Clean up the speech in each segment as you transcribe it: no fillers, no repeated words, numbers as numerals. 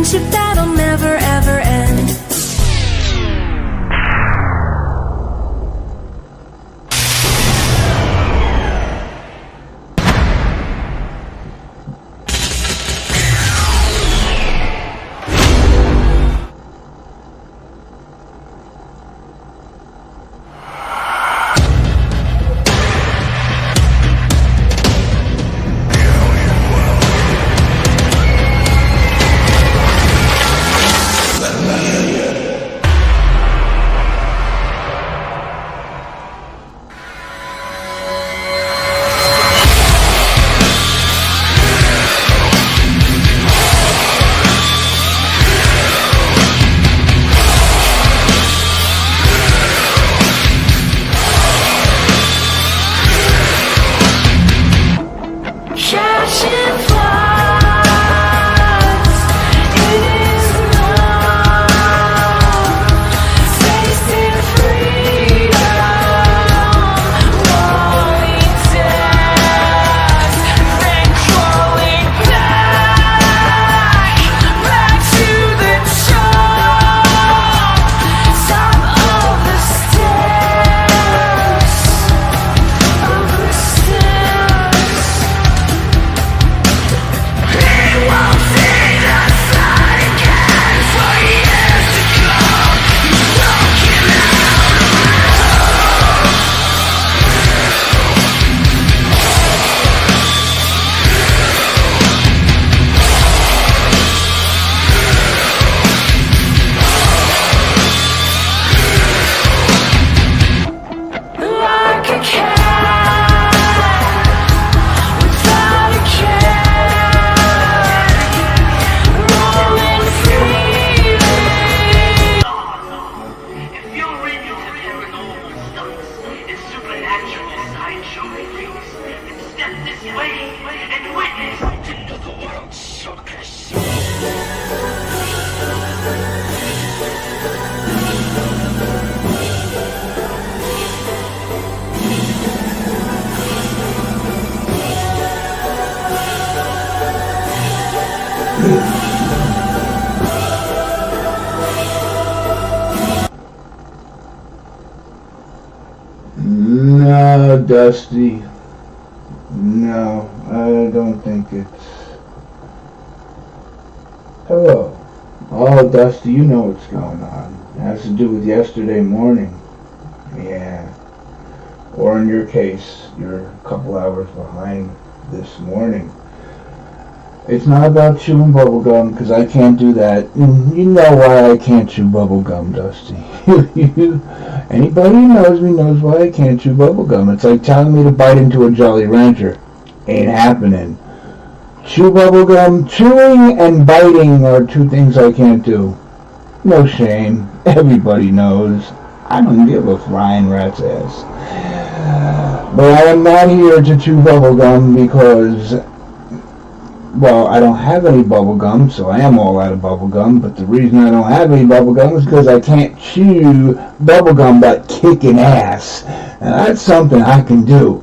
friendship that'll never ever end. No, Dusty. No, I don't think it's... Hello. Oh, Dusty, you know what's going on. It has to do with yesterday morning. Yeah. Or in your case, you're a couple hours behind this morning. It's not about chewing bubblegum, because I can't do that. You know why I can't chew bubblegum, Dusty. Anybody who knows me knows why I can't chew bubblegum. It's like telling me to bite into a Jolly Rancher. Ain't happening. Chew bubblegum, chewing and biting are two things I can't do. No shame. Everybody knows. I don't give a flying rat's ass. But I am not here to chew bubblegum because... Well, I don't have any bubblegum, so I am all out of bubblegum, but the reason I don't have any bubblegum is because I can't chew bubblegum but kicking ass. And that's something I can do.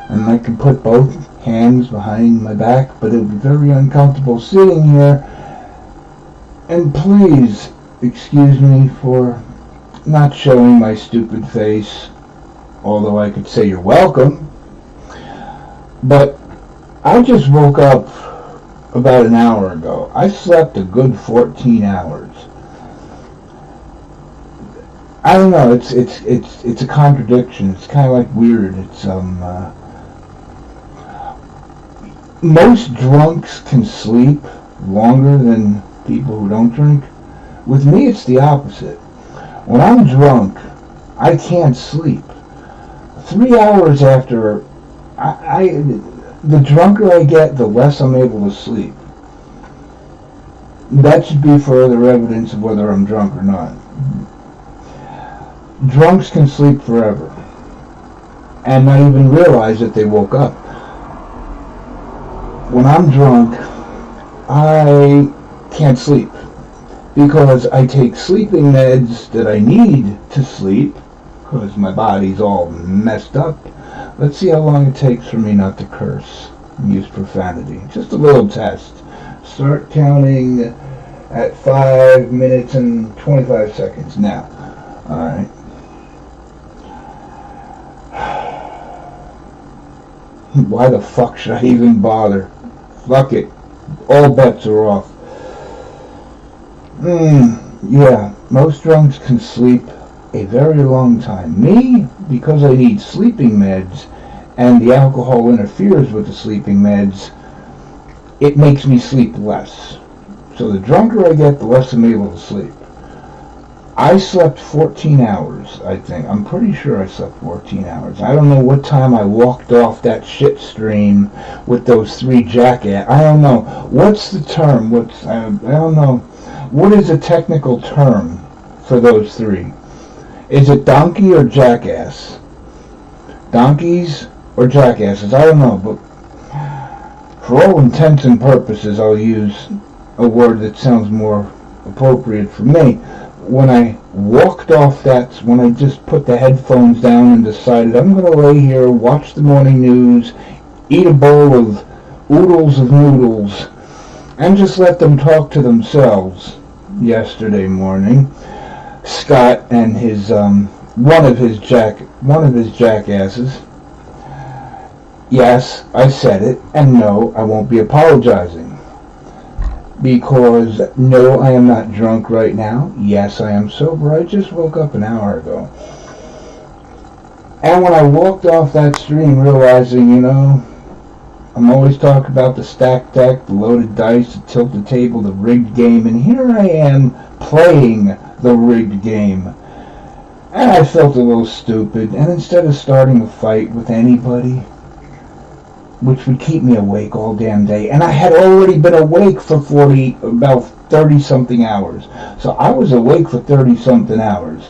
And I can put both hands behind my back, but it would be very uncomfortable sitting here. And please, excuse me for not showing my stupid face, although I could say you're welcome. But I just woke up about an hour ago. I slept a good 14 hours. I don't know, it's a contradiction. It's kind of like weird. It's most drunks can sleep longer than people who don't drink. With me, it's the opposite. When I'm drunk, I can't sleep. 3 hours after the drunker I get, the less I'm able to sleep. That should be further evidence of whether I'm drunk or not. Drunks can sleep forever and not even realize that they woke up. When I'm drunk, I can't sleep because I take sleeping meds that I need to sleep because my body's all messed up. Let's see how long it takes for me not to curse and use profanity. Just a little test. Start counting at 5 minutes and 25 seconds now. Alright. Why the fuck should I even bother? Fuck it. All bets are off. Yeah, most drunks can sleep a very long time. Me, because I need sleeping meds, and the alcohol interferes with the sleeping meds, it makes me sleep less. So the drunker I get, the less I'm able to sleep. I slept 14 hours, I think. I'm pretty sure I slept 14 hours. I don't know what time I walked off that shit stream with those 3 jackasses. I don't know. What's the term? I don't know. What is a technical term for those 3? Is it donkey or jackass? Donkeys or jackasses? I don't know, but for all intents and purposes, I'll use a word that sounds more appropriate for me. When I walked off when I just put the headphones down and decided I'm going to lay here, watch the morning news, eat a bowl of oodles of noodles, and just let them talk to themselves yesterday morning, Scott and his one of his jackasses. Yes, I said it, and no, I won't be apologizing. Because no, I am not drunk right now. Yes, I am sober. I just woke up an hour ago. And when I walked off that stream realizing, I'm always talking about the stacked deck, the loaded dice, the tilted table, the rigged game, and here I am playing the rigged game. And I felt a little stupid, and instead of starting a fight with anybody, which would keep me awake all damn day, and I had already been awake for about 30-something hours. So I was awake for 30-something hours.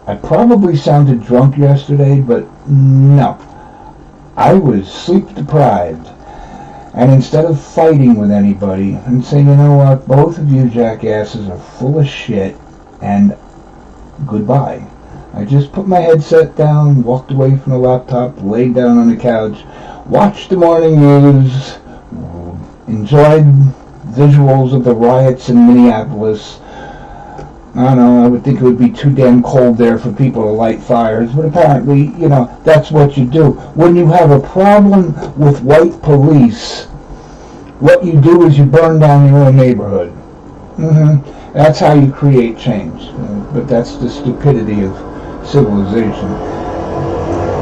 I probably sounded drunk yesterday, but no. I was sleep deprived. And instead of fighting with anybody and saying, you know what, both of you jackasses are full of shit, and goodbye, I just put my headset down, walked away from the laptop, laid down on the couch, watched the morning news, enjoyed visuals of the riots in Minneapolis. I don't know, I would think it would be too damn cold there for people to light fires, but apparently, that's what you do. When you have a problem with white police, what you do is you burn down your own neighborhood. That's how you create change. But that's the stupidity of civilization.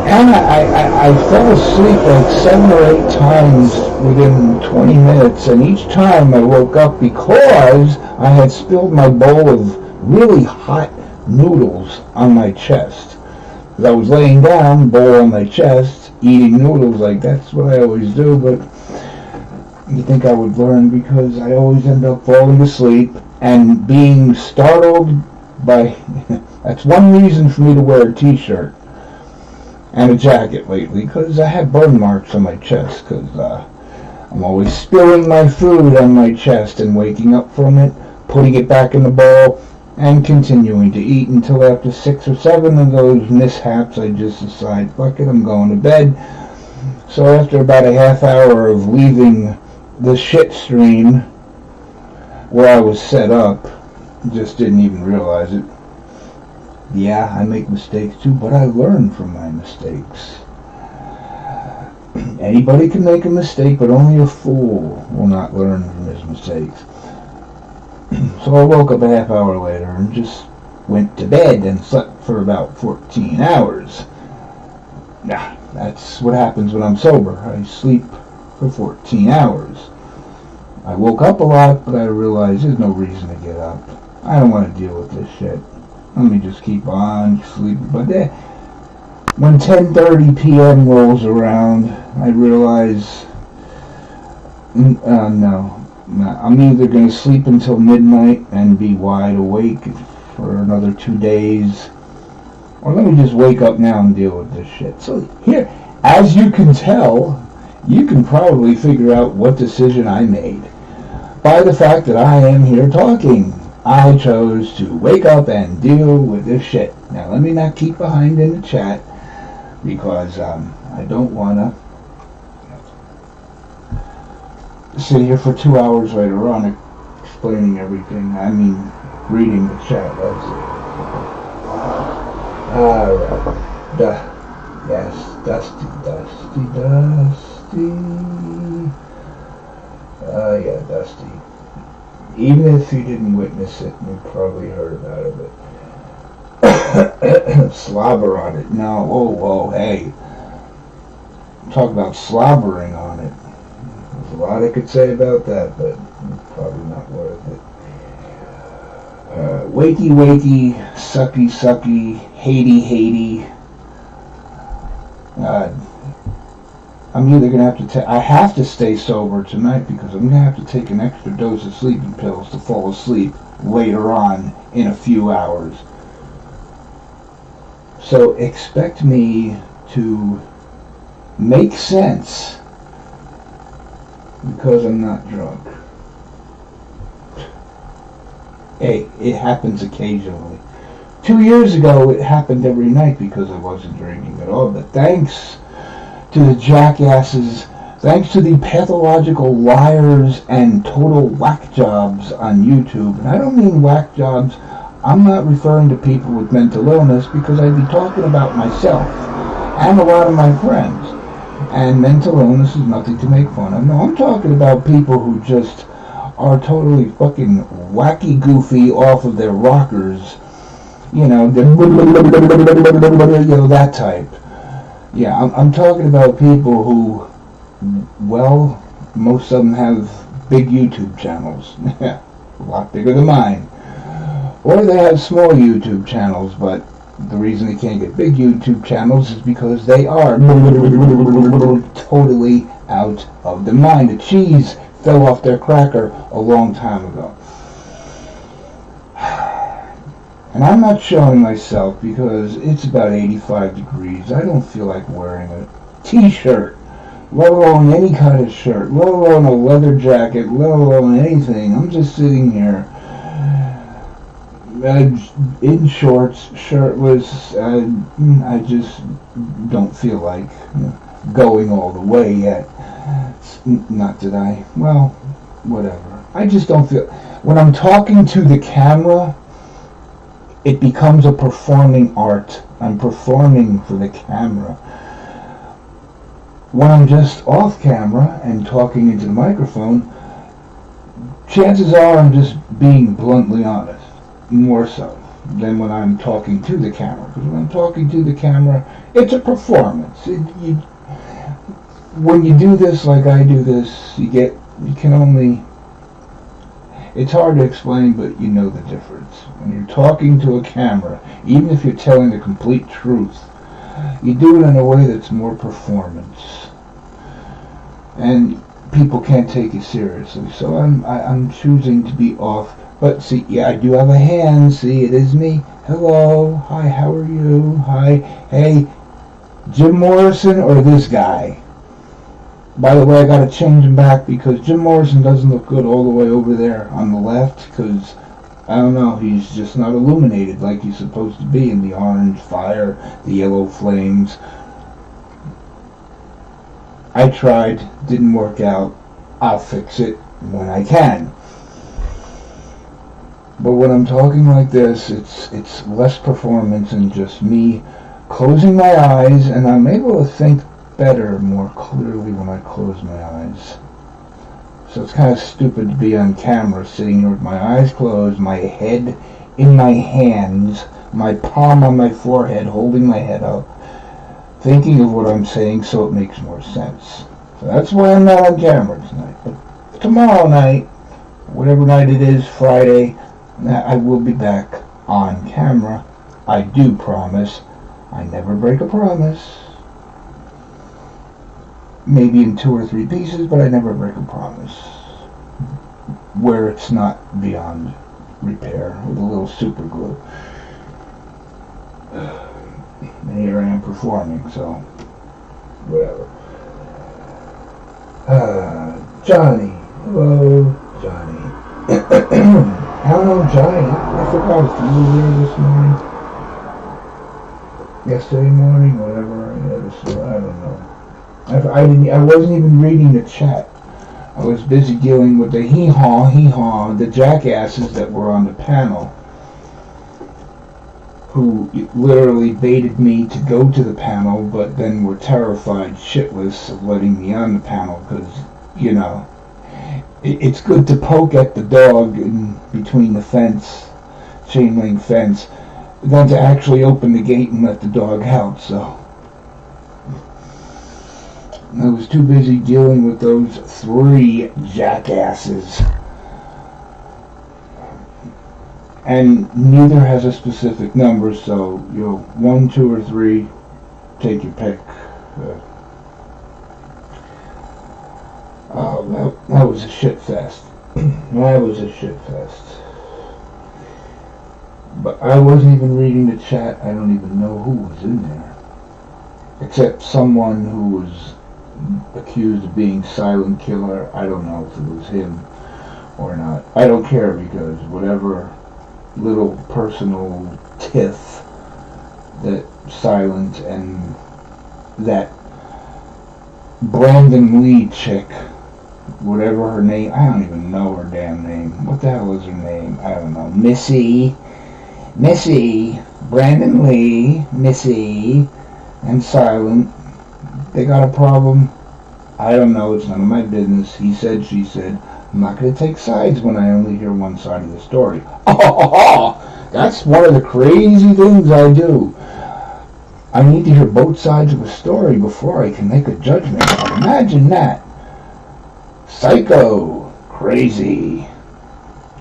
And I fell asleep like 7 or 8 times within 20 minutes, and each time I woke up because I had spilled my bowl of really hot noodles on my chest. As I was laying down, bowl on my chest, eating noodles, like that's what I always do, but you think I would learn, because I always end up falling asleep and being startled by... That's one reason for me to wear a t-shirt and a jacket lately, because I have burn marks on my chest, because I'm always spilling my food on my chest and waking up from it, putting it back in the bowl, and continuing to eat until after 6 or 7 of those mishaps I just decide, fuck it, I'm going to bed. So after about a half hour of leaving the shit stream where I was set up, just didn't even realize it. Yeah, I make mistakes too, but I learn from my mistakes. Anybody can make a mistake, but only a fool will not learn from his mistakes. So I woke up a half hour later and just went to bed and slept for about 14 hours. Nah, that's what happens when I'm sober. I sleep for 14 hours. I woke up a lot, but I realized there's no reason to get up. I don't want to deal with this shit. Let me just keep on sleeping. But when 10:30 p.m. rolls around, I realize, no. I'm either going to sleep until midnight and be wide awake for another 2 days, or let me just wake up now and deal with this shit. So here, as you can tell, you can probably figure out what decision I made by the fact that I am here talking. I chose to wake up and deal with this shit. Now let me not keep behind in the chat, because I don't want to sit here for 2 hours later on explaining everything. I mean, reading the chat. That's it. Alright. Yes, Dusty. Yeah, Dusty. Even if you didn't witness it, you probably heard about it. Slobber on it. No, whoa, hey. Talk about slobbering on it. There's a lot I could say about that, but it's probably not worth it. Wakey, sucky, hatey. I'm either going to have to I have to stay sober tonight because I'm going to have to take an extra dose of sleeping pills to fall asleep later on in a few hours. So expect me to make sense because I'm not drunk. Hey, it happens occasionally. 2 years ago, it happened every night because I wasn't drinking at all. But thanks to the jackasses, thanks to the pathological liars and total whack jobs on YouTube, and I don't mean whack jobs, I'm not referring to people with mental illness because I'd be talking about myself and a lot of my friends. And mental illness is nothing to make fun of. No, I'm talking about people who just are totally fucking wacky goofy off of their rockers. You know, that type. Yeah, I'm talking about people who, well, most of them have big YouTube channels. A lot bigger than mine. Or they have small YouTube channels, but the reason they can't get big YouTube channels is because they are totally out of their mind. The cheese fell off their cracker a long time ago. And I'm not showing myself because it's about 85 degrees. I don't feel like wearing a t-shirt, let alone any kind of shirt, let alone a leather jacket, let alone anything. I'm just sitting here in shorts, shirtless. I just don't feel like going all the way yet. Not that well, whatever. I just don't feel... When I'm talking to the camera, it becomes a performing art. I'm performing for the camera. When I'm just off camera and talking into the microphone, chances are I'm just being bluntly honest. More so than when I'm talking to the camera. Because when I'm talking to the camera, it's a performance. When you do this like I do this, it's hard to explain, but you know the difference. When you're talking to a camera, even if you're telling the complete truth, you do it in a way that's more performance. And people can't take you seriously. So I'm choosing to be off. But see, yeah, I do have a hand. See, it is me. Hello. Hi, how are you? Hi. Hey, Jim Morrison or this guy? By the way, I gotta change him back because Jim Morrison doesn't look good all the way over there on the left because, I don't know, he's just not illuminated like he's supposed to be in the orange fire, the yellow flames. I tried, didn't work out. I'll fix it when I can. But when I'm talking like this, it's less performance and just me closing my eyes, and I'm able to think better, more clearly when I close my eyes. So it's kind of stupid to be on camera, sitting here with my eyes closed, my head in my hands, my palm on my forehead, holding my head up, thinking of what I'm saying so it makes more sense. So that's why I'm not on camera tonight. But tomorrow night, whatever night it is, Friday, I will be back on camera. I do promise. I never break a promise. Maybe in 2 or 3 pieces, but I never break a promise. Where it's not beyond repair with a little super glue. And here I am performing, so whatever. Johnny. Hello, Johnny. I don't know, Johnny. I forgot if you were there this morning. Yesterday morning, whatever. I don't know. I wasn't even reading the chat. I was busy dealing with the hee-haw, the jackasses that were on the panel, who literally baited me to go to the panel, but then were terrified shitless of letting me on the panel, because, it's good to poke at the dog in between the fence, chain link fence, than to actually open the gate and let the dog out, so I was too busy dealing with those 3 jackasses. And neither has a specific number, so 1, 2, or 3, take your pick. That was a shit fest. That was a shit fest. But I wasn't even reading the chat. I don't even know who was in there, except someone who was accused of being silent killer. I don't know if it was him or not. I don't care, because whatever little personal tiff that Silent and that Brandon Lee chick, whatever her name, I don't even know her damn name. What the hell is her name? I don't know. Missy, Brandon Lee, Missy, and Silent. They got a problem. I don't know. It's none of my business. He said, she said. I'm not going to take sides when I only hear one side of the story. Oh, that's one of the crazy things I do. I need to hear both sides of a story before I can make a judgment. Imagine that. Psycho. Crazy.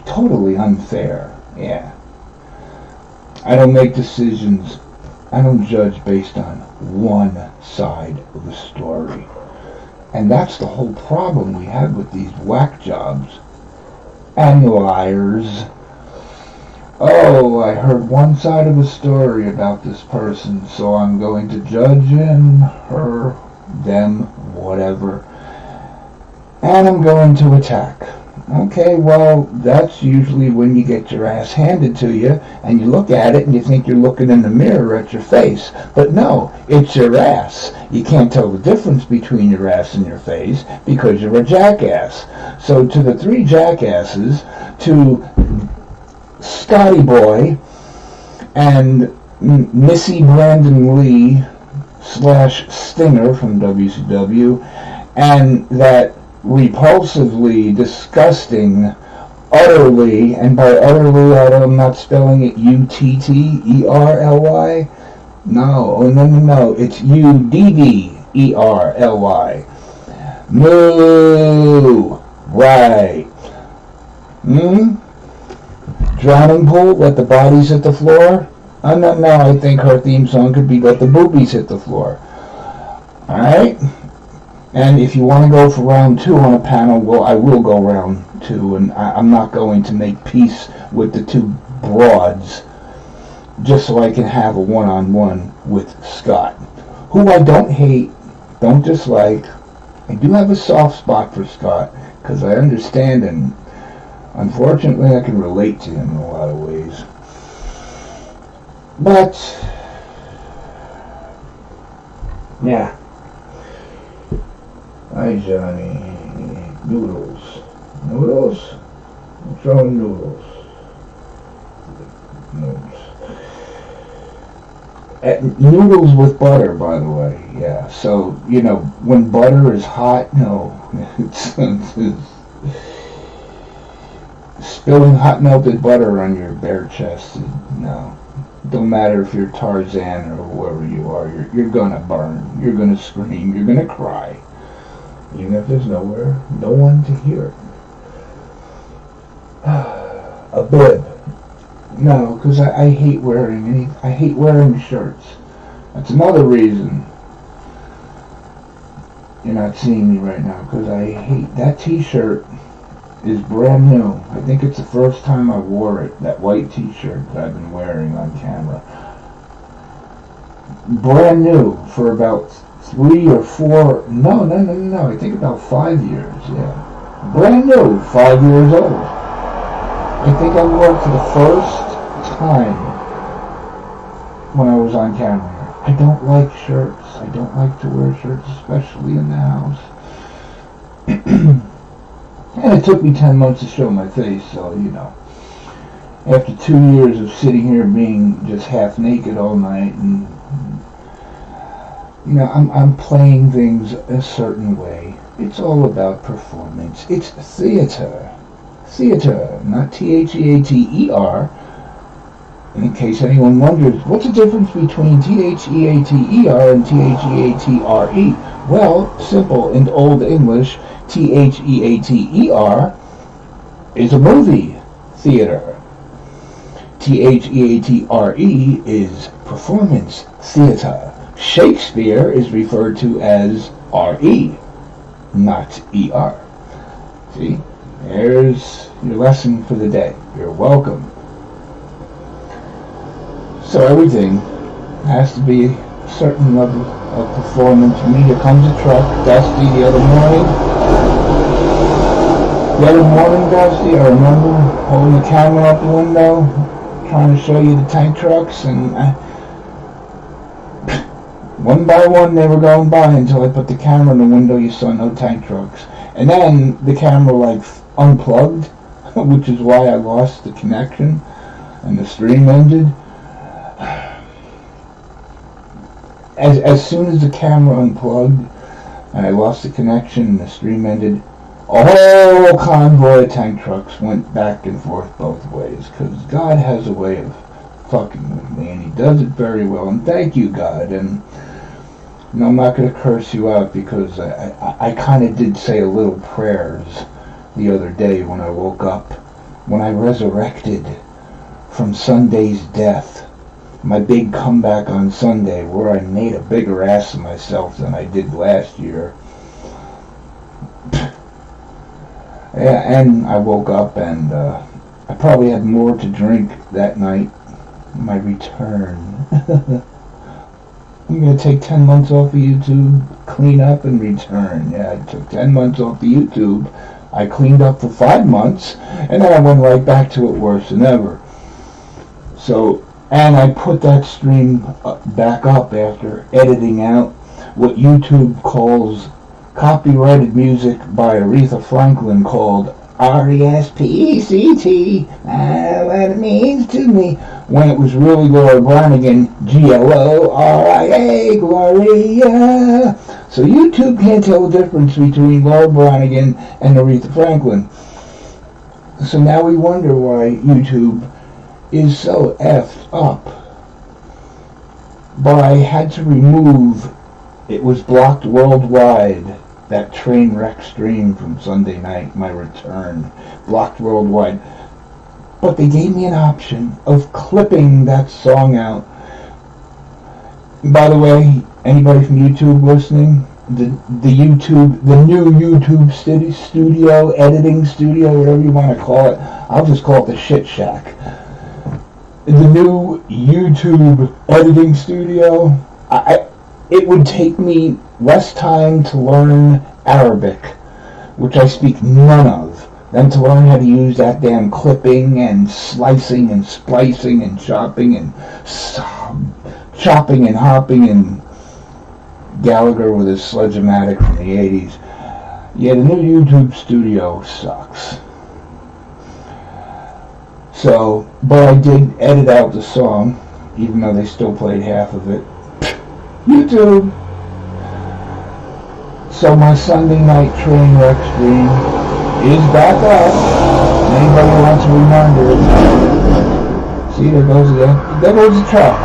Totally unfair. Yeah. I don't make decisions. I don't judge based on one side of the story. And that's the whole problem we have with these whack jobs and liars. Oh, I heard one side of a story about this person, so I'm going to judge him, her, them, whatever, and I'm going to attack. Okay, well, that's usually when you get your ass handed to you, and you look at it and you think you're looking in the mirror at your face. But no, it's your ass. You can't tell the difference between your ass and your face because you're a jackass. So to the 3 jackasses, to Scotty Boy and Missy Brandon Lee / Stinger from WCW, and that repulsively disgusting, utterly, and by utterly I'm not spelling it Utterly. No, it's Udderly. Moo, right? Drowning pool, let the bodies hit the floor. Oh no, I think her theme song could be let the boobies hit the floor. Alright? And if you want to go for round 2 on a panel, well, I will go round 2, and I'm not going to make peace with the 2 broads just so I can have a one-on-one with Scott, who I don't hate, don't dislike. I do have a soft spot for Scott, because I understand him. Unfortunately, I can relate to him in a lot of ways. But, yeah. Hi, Johnny. Noodles. Noodles? I'm throwing noodles. Noodles with butter, by the way. Yeah. So, when butter is hot, no. It's spilling hot melted butter on your bare chest. No. Don't matter if you're Tarzan or whoever you are. You're gonna burn. You're gonna scream. You're gonna cry. Even if there's no one to hear it. A bib. No, because I hate wearing shirts. That's another reason you're not seeing me right now, because I hate that t-shirt. Is brand new. I think it's the first time I wore it, that white t-shirt that I've been wearing on camera. Brand new for about 3 or 4, no, I think about 5 years, yeah. Brand new, 5 years old. I think I wore it for the first time when I was on camera. I don't like shirts. I don't like to wear shirts, especially in the house. And it took me 10 months to show my face, so, after 2 years of sitting here being just half naked all night, and, I'm playing things a certain way. It's all about performance. It's theater. Theater, not Theater. In case anyone wonders, what's the difference between Theater and Theatre? Well, simple in Old English, Theater is a movie theater. Theatre is performance theater. Shakespeare is referred to as RE, not ER. See? There's your lesson for the day. You're welcome. So everything has to be a certain level of performance. For me, here comes a truck. Dusty, the other morning, Dusty, I remember holding the camera up the window, trying to show you the tank trucks, and one by one they were going by until I put the camera in the window. You saw no tank trucks. And then the camera unplugged, which is why I lost the connection and the stream ended. As soon as the camera unplugged and I lost the connection and the stream ended, a whole convoy of tank trucks went back and forth both ways, because God has a way of fucking with me, and he does it very well, and thank you, God. And I'm not going to curse you out, because I kind of did say a little prayers the other day when I woke up, when I resurrected from Sunday's death. My big comeback on Sunday, where I made a bigger ass of myself than I did last year. Yeah, and I woke up and I probably had more to drink that night. My return. I'm going to take 10 months off of YouTube, clean up, and return. Yeah, I took 10 months off of YouTube. I cleaned up for 5 months, and then I went right back to it worse than ever. So, and I put that stream back up after editing out what YouTube calls copyrighted music by Aretha Franklin called R-E-S-P-E-C-T, what it means to me, when it was really Laura Branigan, G-L-O-R-I-A, Gloria. So YouTube can't tell the difference between Laura Branigan and Aretha Franklin. So now we wonder why YouTube is so effed up. But I had to remove, it was blocked worldwide, that train wreck stream from Sunday night, my return, blocked worldwide. But they gave me an option of clipping that song out. By the way, anybody from YouTube listening, the new YouTube studio, editing studio, whatever you want to call it, I'll just call it the Shit Shack. The new YouTube editing studio, it would take me less time to learn Arabic, which I speak none of, than to learn how to use that damn clipping and slicing and splicing and chopping and hopping and Gallagher with his Sledge-O-Matic from the 80s. Yeah, the new YouTube studio sucks. So, but I did edit out the song, even though they still played half of it. YouTube. So my Sunday night train wreck stream is back up. Anybody wants a reminder? See, there goes the truck.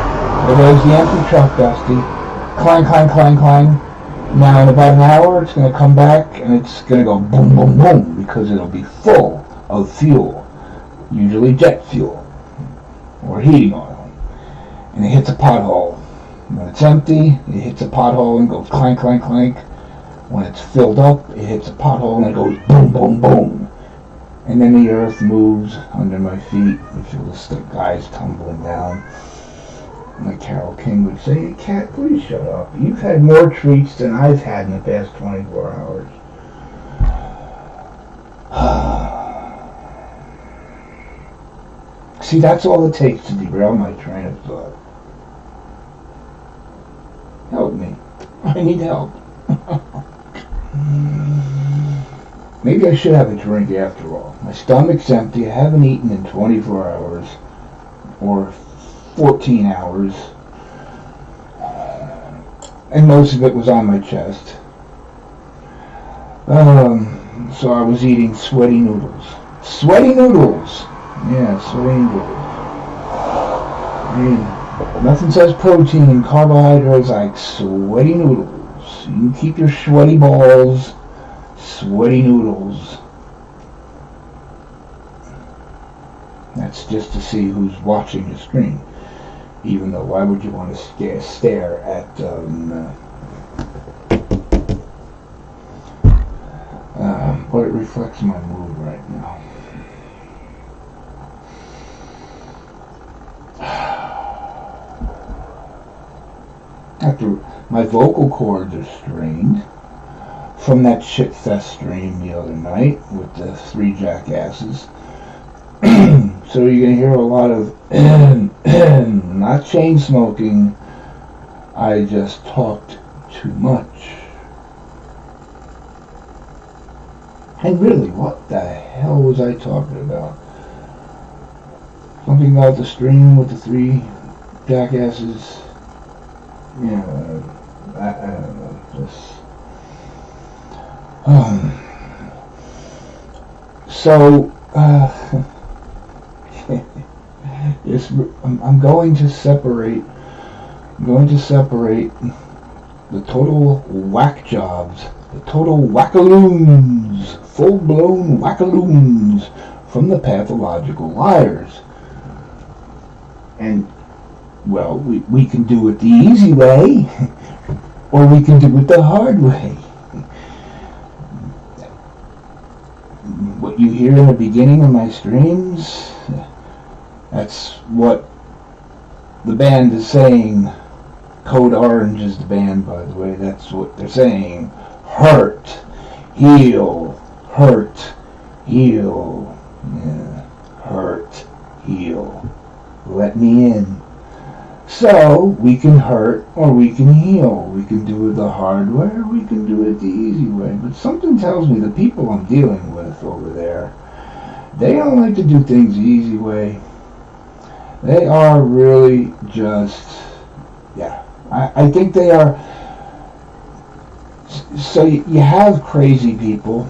There goes the empty truck, Dusty. Clang, clang, clang, clang. Now in about an hour, it's going to come back and it's going to go boom, boom, boom, because it'll be full of fuel. Usually jet fuel or heating oil. And it hits a pothole. When it's empty, it hits a pothole and goes clank, clank, clank. When it's filled up, it hits a pothole and it goes boom, boom, boom. And then the earth moves under my feet. You feel the guys tumbling down. Like Carole King would say, "Cat, please shut up. You've had more treats than I've had in the past 24 hours." See, that's all it takes to derail my train of thought. Help me. I need help. maybe I should have a drink after all. My stomach's empty. I haven't eaten in 24 hours or 14 hours. And most of it was on my chest. So I was eating sweaty noodles. Sweaty noodles! Yeah, sweaty noodles. I mean, nothing says protein and carbohydrates like sweaty noodles. You can keep your sweaty balls, sweaty noodles. That's just to see who's watching the screen. Even though, why would you want to stare at but it reflects my mood right now. After my vocal cords are strained from that shitfest stream the other night with the 3 Jackasses. So you're going to hear a lot of not chain smoking. I just talked too much. And really, what the hell was I talking about? Something about the stream with the 3 Jackasses. Yeah, I don't know. Just so yes, I'm going to separate. I'm going to separate the total whack jobs, the total wackaloons, full-blown wackaloons, from the pathological liars. And, well, we can do it the easy way, or we can do it the hard way. What you hear in the beginning of my streams, that's what the band is saying. Code Orange is the band, by the way. That's what they're saying. Hurt, heal, hurt, heal. Yeah. Hurt, heal. Let me in. So, we can hurt or we can heal. We can do it the hard way or we can do it the easy way. But something tells me the people I'm dealing with over there, they don't like to do things the easy way. They are really just, yeah. I think they are. So you have crazy people,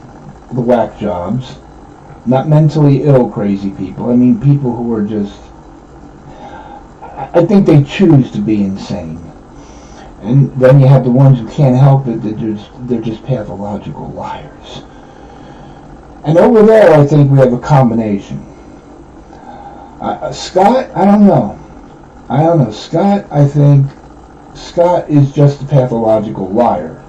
the whack jobs, not mentally ill crazy people. I mean people who are just, I think they choose to be insane. And then you have the ones who can't help it, they're just pathological liars. And over there I think we have a combination. Scott, I don't know. Scott, I think Scott is just a pathological liar.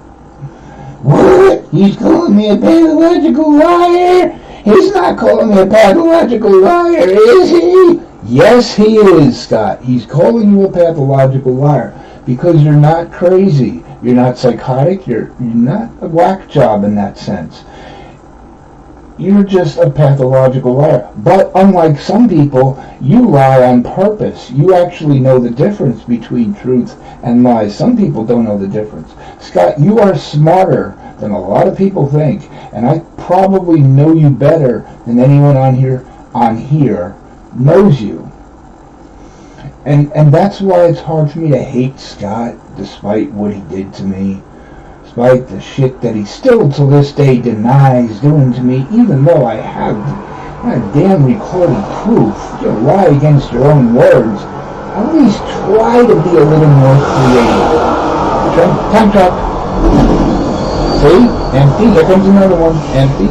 What? He's calling me a pathological liar? He's not calling me a pathological liar, is he? Yes, he is, Scott. He's calling you a pathological liar because you're not crazy. You're not psychotic. You're not a whack job in that sense. You're just a pathological liar. But unlike some people, you lie on purpose. You actually know the difference between truth and lies. Some people don't know the difference. Scott, you are smarter than a lot of people think, and I probably know you better than anyone on here knows you. And that's why it's hard for me to hate Scott, despite what he did to me. Despite the shit that he still to this day denies doing to me, even though I have damn recorded proof. You lie against your own words. At least try to be a little more creative. Time truck. See? Empty. Here comes another one. Empty.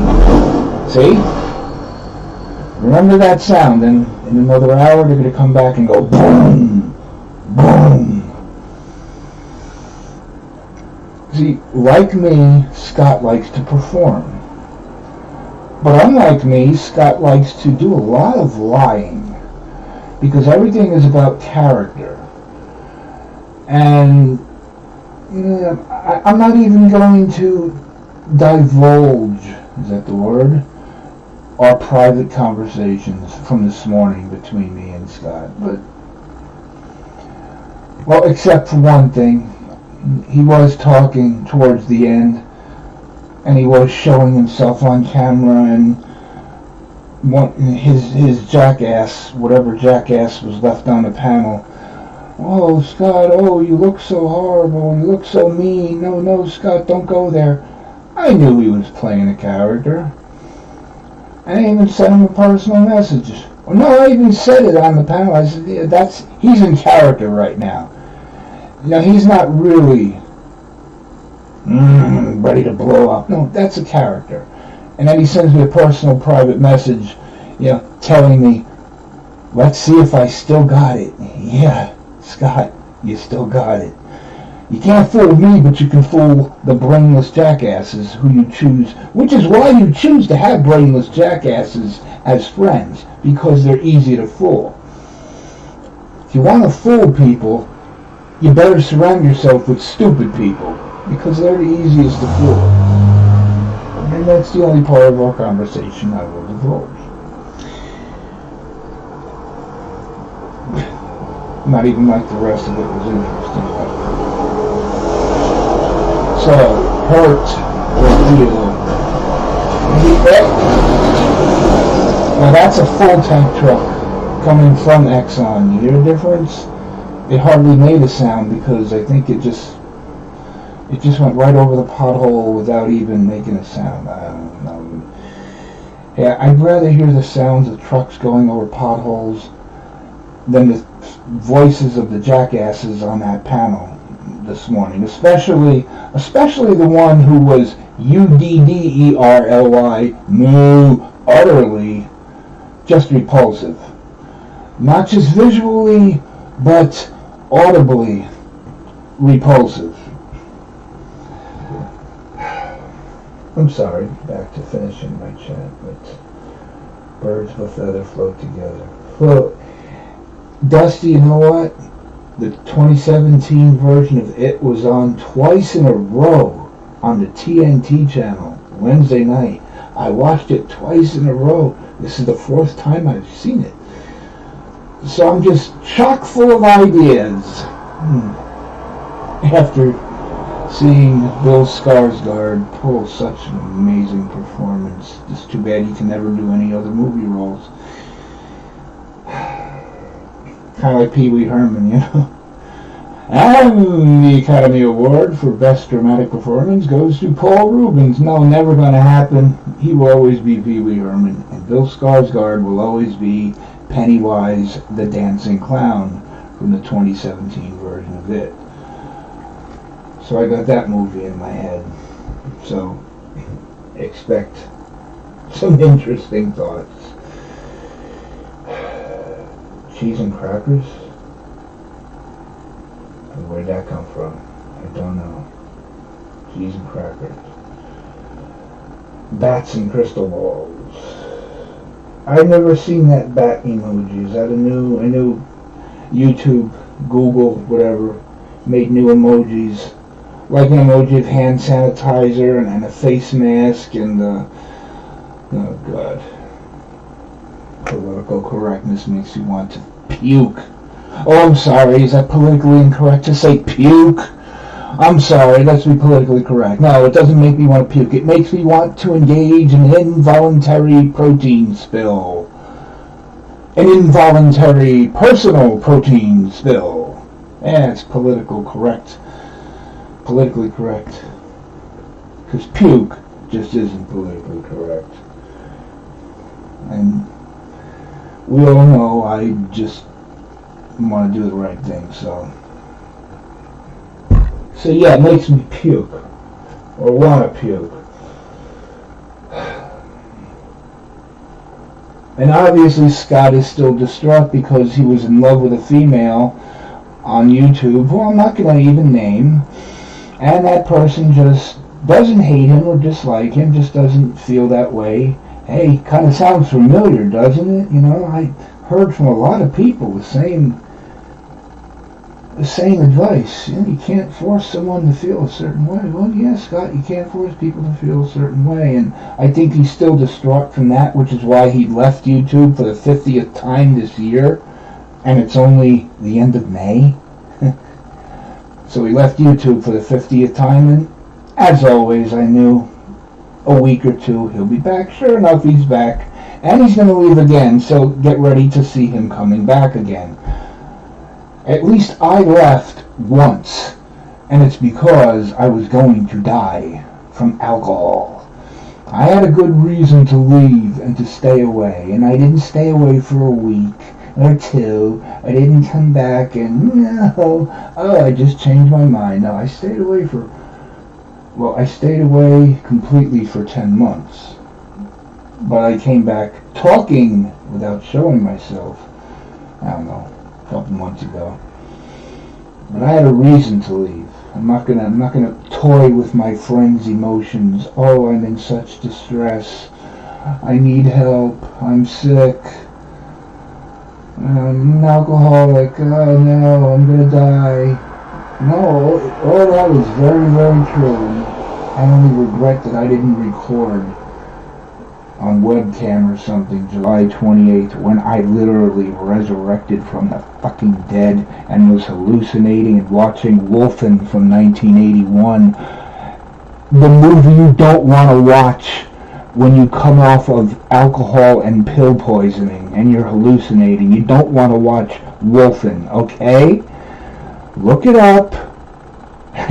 See? Remember that sound, and in another hour they're going to come back and go boom, boom. See, like me, Scott likes to perform. But unlike me, Scott likes to do a lot of lying. Because everything is about character. And I'm not even going to divulge, is that the word? Our private conversations from this morning between me and Scott. But, well, except for one thing. He was talking towards the end, and he was showing himself on camera, and his jackass, whatever jackass was left on the panel. Oh, Scott, oh, you look so horrible, you look so mean. No, no, Scott, don't go there. I knew he was playing a character. I even sent him a personal message. Well, no, I even said it on the panel. I said, yeah, he's in character right now. He's not really ready to blow up. No, that's a character. And then he sends me a personal private message, telling me, let's see if I still got it. Yeah, Scott, you still got it. You can't fool me, but you can fool the brainless jackasses who you choose, which is why you choose to have brainless jackasses as friends, because they're easy to fool. If you want to fool people, you better surround yourself with stupid people, because they're the easiest to fool. And that's the only part of our conversation I will divulge. Not even like the rest of it was interesting. So, hurt or feel. Now that's a full tank truck coming from Exxon. You hear the difference? It hardly made a sound because I think it just went right over the pothole without even making a sound. I don't know. Yeah, I'd rather hear the sounds of trucks going over potholes than the voices of the jackasses on that panel this morning, especially the one who was UDDERLY, utterly just repulsive. Not just visually, but audibly repulsive. I'm sorry, back to finishing my chat, but birds of a feather float together. Float. Dusty, you know what? The 2017 version of It was on twice in a row on the TNT channel, Wednesday night. I watched it twice in a row. This is the fourth time I've seen it. So I'm just chock full of ideas. After seeing Bill Skarsgård pull such an amazing performance. It's too bad he can never do any other movie roles. Kind of like Pee Wee Herman, And the Academy Award for Best Dramatic Performance goes to Paul Rubens. No, never going to happen. He will always be Pee Wee Herman. And Bill Skarsgård will always be Pennywise the Dancing Clown from the 2017 version of It. So I got that movie in my head. So expect some interesting thoughts. Cheese and crackers? Where'd that come from? I don't know. Cheese and crackers. Bats and crystal balls. I've never seen that bat emoji. Is that I knew YouTube, Google, whatever, made new emojis. Like an emoji of hand sanitizer and a face mask and oh God. Political correctness makes you want to puke. Oh, I'm sorry. Is that politically incorrect to say puke? I'm sorry. Let's be politically correct. No, it doesn't make me want to puke. It makes me want to engage in an involuntary protein spill. An involuntary personal protein spill. Yeah, it's political correct. Politically correct. Because puke just isn't politically correct. And we all know I just want to do the right thing, so yeah, it makes me puke or want to puke. And obviously Scott is still distraught because he was in love with a female on YouTube who I'm not going to even name, and that person just doesn't hate him or dislike him, just doesn't feel that way. Hey, kind of sounds familiar, doesn't it? I heard from a lot of people the same advice. You can't force someone to feel a certain way. Well, yeah, Scott, you can't force people to feel a certain way. And I think he's still distraught from that, which is why he left YouTube for the 50th time this year. And it's only the end of May. So he left YouTube for the 50th time. And as always, I knew a week or two, he'll be back. Sure enough, he's back. And he's going to leave again, so get ready to see him coming back again. At least I left once, and it's because I was going to die from alcohol. I had a good reason to leave and to stay away, and I didn't stay away for a week or two. I didn't come back and, I just changed my mind. No, I stayed away completely for 10 months. But I came back talking without showing myself, I don't know, a couple months ago. But I had a reason to leave. I'm not gonna toy with my friends' emotions. Oh, I'm in such distress. I need help. I'm sick. I'm an alcoholic. Oh no, I'm gonna die. No, all that was very, very true. I only regret that I didn't record on webcam or something July 28th when I literally resurrected from the fucking dead and was hallucinating and watching Wolfen from 1981. The movie you don't want to watch when you come off of alcohol and pill poisoning and you're hallucinating. You don't want to watch Wolfen, okay? Look it up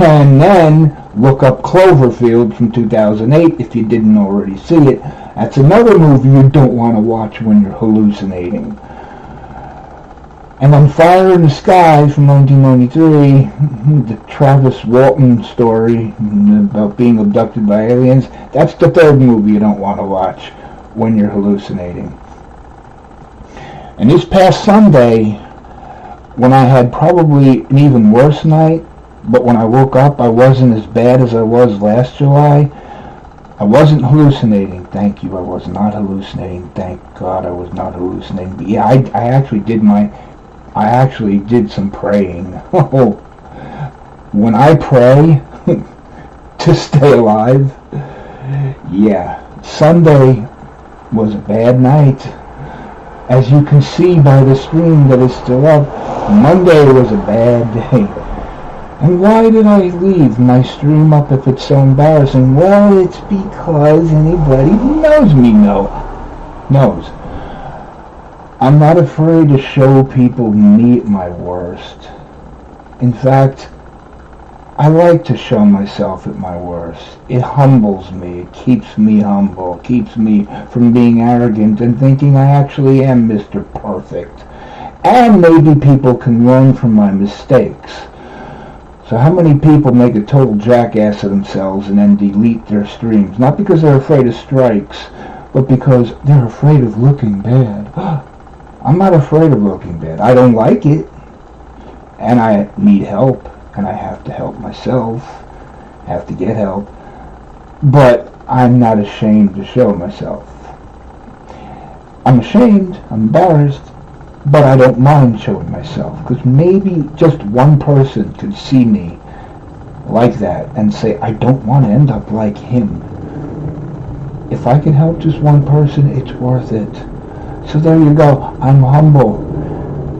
and then look up Cloverfield from 2008 if you didn't already see it. That's another movie you don't want to watch when you're hallucinating. And on Fire in the Sky from 1993, the Travis Walton story about being abducted by aliens, that's the third movie you don't want to watch when you're hallucinating. And this past Sunday, when I had probably an even worse night, but when I woke up I wasn't as bad as I was last July. I wasn't hallucinating. Thank you. I was not hallucinating. Thank God I was not hallucinating. But yeah, I actually did some praying. When I pray to stay alive, yeah, Sunday was a bad night. As you can see by the stream that is still up, Monday was a bad day. And why did I leave my stream up if it's so embarrassing? Well, it's because anybody who knows me knows. I'm not afraid to show people me at my worst. In fact, I like to show myself at my worst. It humbles me. It keeps me humble. Keeps me from being arrogant and thinking I actually am Mr. Perfect. And maybe people can learn from my mistakes. So how many people make a total jackass of themselves and then delete their streams? Not because they're afraid of strikes, but because they're afraid of looking bad. I'm not afraid of looking bad. I don't like it. And I need help. And I have to help myself. I have to get help. But I'm not ashamed to show myself. I'm ashamed. I'm embarrassed. But I don't mind showing myself, because maybe just one person could see me like that and say, I don't want to end up like him. If I can help just one person, it's worth it. So there you go. I'm humble.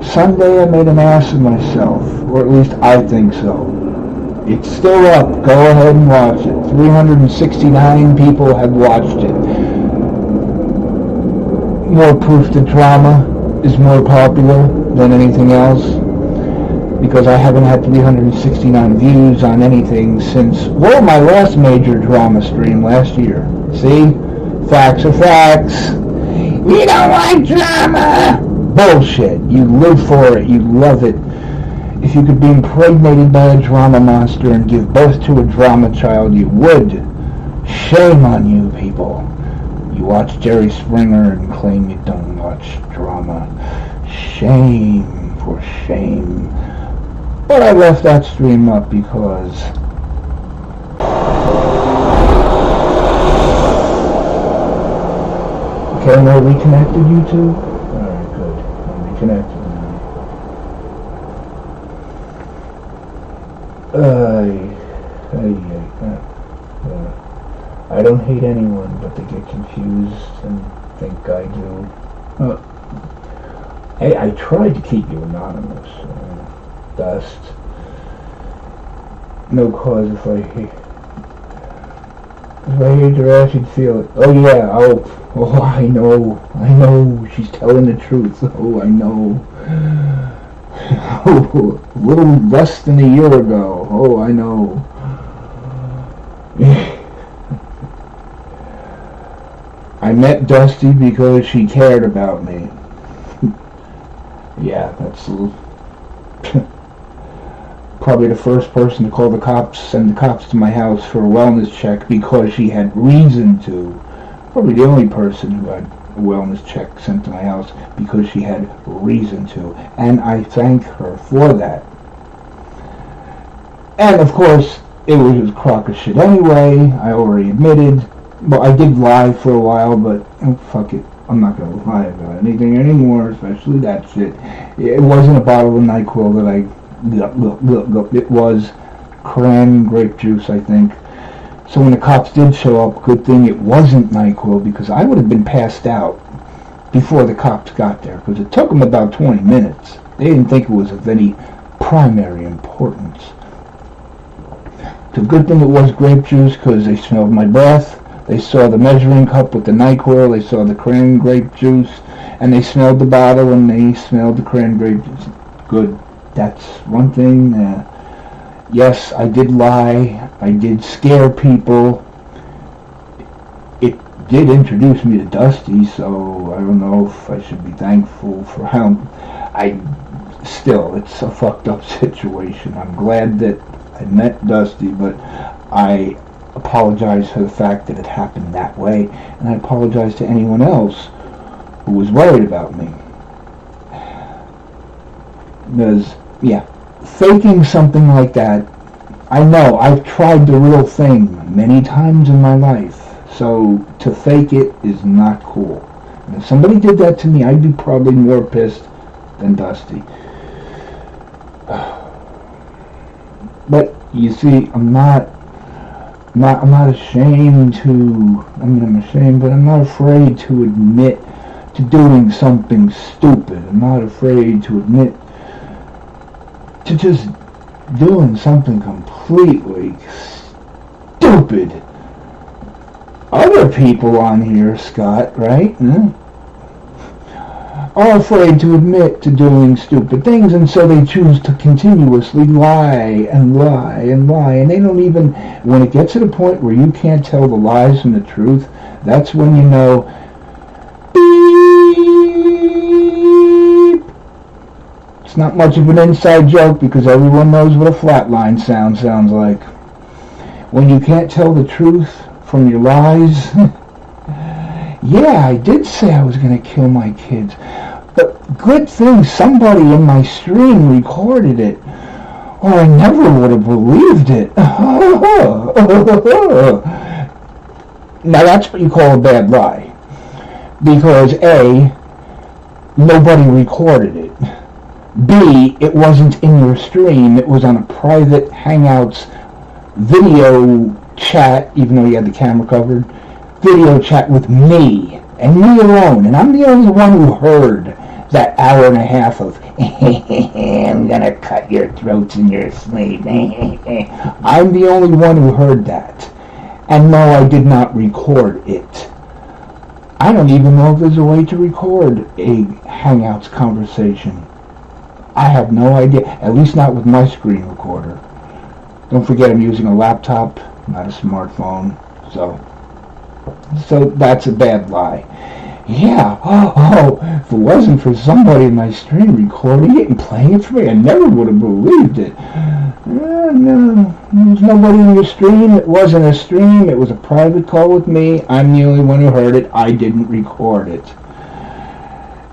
Sunday I made an ass of myself, or at least I think so. It's still up. Go ahead and watch it. 369 people have watched it. More proof that drama is more popular than anything else, because I haven't had 369 views on anything since, well, my last major drama stream last year. See? Facts are facts. We don't like drama! Bullshit. You live for it. You love it. If you could be impregnated by a drama monster and give birth to a drama child, you would. Shame on you, people. You watch Jerry Springer and claim you don't watch drama. Shame for shame. But I left that stream up because okay, am I reconnected, you two? Alright, good. I'm reconnected now. I don't hate anyone, but they get confused and think I do. Hey, I tried to keep you anonymous. Dust. No cause if I hate. If I hit her ass, she'd feel it. Oh yeah, oh, I know, she's telling the truth. Oh, I know. Oh, a little less than a year ago. Oh, I know. I met Dusty because she cared about me. Yeah, that's probably the first person to call the cops, send the cops to my house for a wellness check because she had reason to. Probably the only person who had a wellness check sent to my house because she had reason to. And I thank her for that. And of course, it was a crock of shit anyway. I already admitted. Well, I did lie for a while, but fuck it. I'm not going to lie about anything anymore, especially that shit. It wasn't a bottle of NyQuil that it was cran grape juice, I think. So when the cops did show up, good thing it wasn't NyQuil, because I would have been passed out before the cops got there, because it took them about 20 minutes. They didn't think it was of any primary importance. It's a good thing it was grape juice, because they smelled my breath. They saw the measuring cup with the NyQuil, they saw the cran grape juice, and they smelled the bottle, and they smelled the cran grape juice. Good. That's one thing. Yes, I did lie. I did scare people. It did introduce me to Dusty, so I don't know if I should be thankful for how it's a fucked up situation. I'm glad that I met Dusty, but I apologize for the fact that it happened that way, and I apologize to anyone else who was worried about me. Because, yeah, faking something like that, I know, I've tried the real thing many times in my life, so to fake it is not cool. And if somebody did that to me, I'd be probably more pissed than Dusty. But, you see, I'm not ashamed to, I'm ashamed, but I'm not afraid to admit to doing something stupid. I'm not afraid to admit to just doing something completely stupid. Other people on here, Scott, right? Are afraid to admit to doing stupid things, and so they choose to continuously lie and lie and lie, and they don't even, when it gets to the point where you can't tell the lies from the truth, that's when you know, beep. It's not much of an inside joke because everyone knows what a flatline sounds like. When you can't tell the truth from your lies, yeah, I did say I was going to kill my kids. But good thing somebody in my stream recorded it, or I never would have believed it. Now that's what you call a bad lie. Because A, nobody recorded it. B, it wasn't in your stream, it was on a private Hangouts video chat, even though you had the camera covered, video chat with me, and me alone, and I'm the only one who heard that hour and a half of I'm gonna cut your throats in your sleep. I'm the only one who heard that. And no, I did not record it. I don't even know if there's a way to record a Hangouts conversation. I have no idea, at least not with my screen recorder. Don't forget I'm using a laptop, not a smartphone, so that's a bad lie. Yeah, if it wasn't for somebody in my stream recording it and playing it for me, I never would have believed it. No, there's nobody in your stream. It wasn't a stream. It was a private call with me. I'm the only one who heard it. I didn't record it.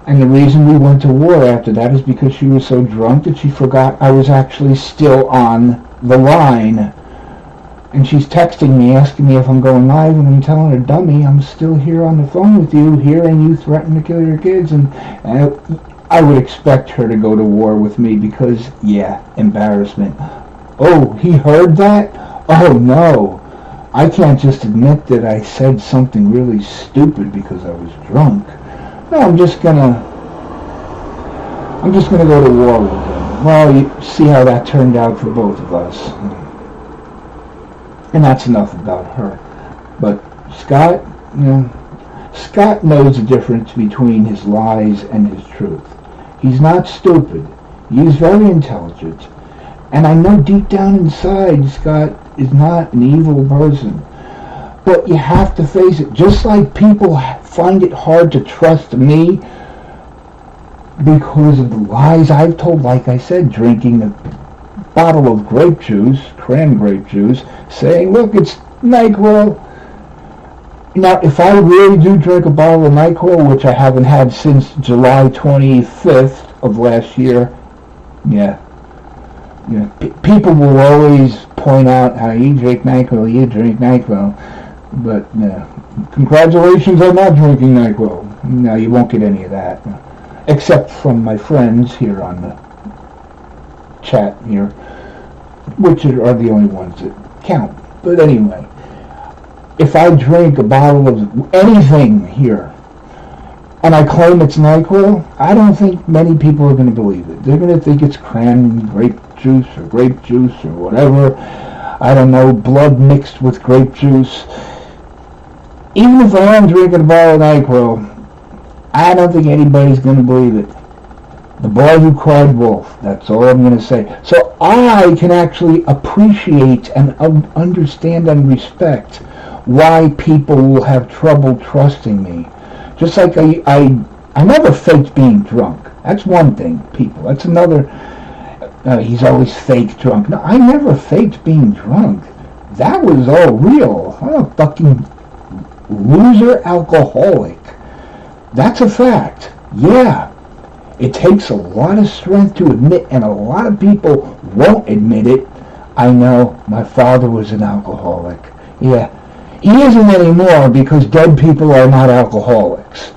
And the reason we went to war after that is because she was so drunk that she forgot I was actually still on the line. And she's texting me, asking me if I'm going live, and I'm telling her, dummy, I'm still here on the phone with you, hearing you threaten to kill your kids. And I would expect her to go to war with me because, yeah, embarrassment. Oh, he heard that? Oh, no. I can't just admit that I said something really stupid because I was drunk. No, I'm just gonna go to war with him. Well, you see how that turned out for both of us. And that's enough about her. But Scott, Scott knows the difference between his lies and his truth. He's not stupid. He's very intelligent. And I know deep down inside Scott is not an evil person. But you have to face it. Just like people find it hard to trust me because of the lies I've told, like I said, drinking a bottle of grape juice, cran grape juice, saying, look, it's NyQuil. Now, if I really do drink a bottle of NyQuil, which I haven't had since July 25th of last year, people will always point out how you drink NyQuil, but congratulations on not drinking NyQuil. No, you won't get any of that, except from my friends here on the chat here, which are the only ones that count. But anyway, if I drink a bottle of anything here and I claim it's NyQuil, I don't think many people are going to believe it. They're going to think it's grape juice or whatever. I don't know, blood mixed with grape juice. Even if I am drinking a bottle of NyQuil, I don't think anybody's going to believe it. The boy who cried wolf, that's all I'm going to say. So I can actually appreciate and understand and respect why people will have trouble trusting me. Just like I never faked being drunk. That's one thing, people. That's another, he's always fake drunk. No, I never faked being drunk. That was all real. I'm a fucking loser alcoholic. That's a fact. Yeah. It takes a lot of strength to admit, and a lot of people won't admit it. I know my father was an alcoholic. Yeah. He isn't anymore because dead people are not alcoholics.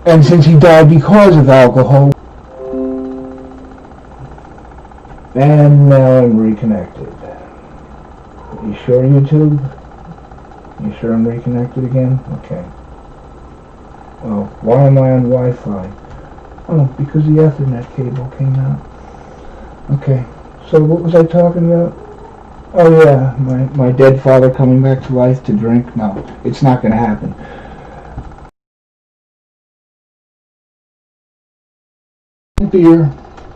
And since he died because of alcohol, and now I'm reconnected. You sure, YouTube? You sure I'm reconnected again? Okay. Well, why am I on Wi-Fi? Oh, because the Ethernet cable came out. Okay, so what was I talking about? Oh yeah, my dead father coming back to life to drink? No, it's not going to happen. Beer,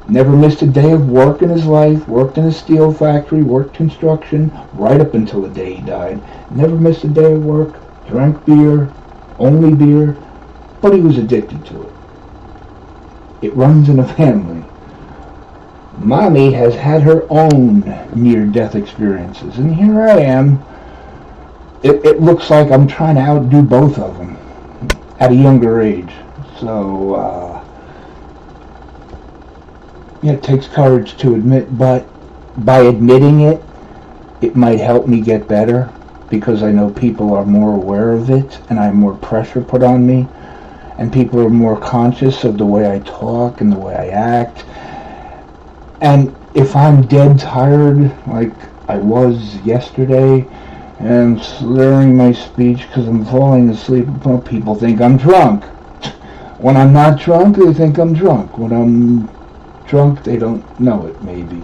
never missed a day of work in his life, worked in a steel factory, worked construction, right up until the day he died. Never missed a day of work, drank beer, only beer, but he was addicted to it. It runs in a family. Mommy has had her own near-death experiences, and here I am. It looks like I'm trying to outdo both of them at a younger age. So, it takes courage to admit, but by admitting it, it might help me get better, because I know people are more aware of it, and I have more pressure put on me, and people are more conscious of the way I talk and the way I act. And if I'm dead tired, like I was yesterday, and slurring my speech because I'm falling asleep, well, people think I'm drunk. When I'm not drunk, they think I'm drunk. When I'm drunk, they don't know it, maybe.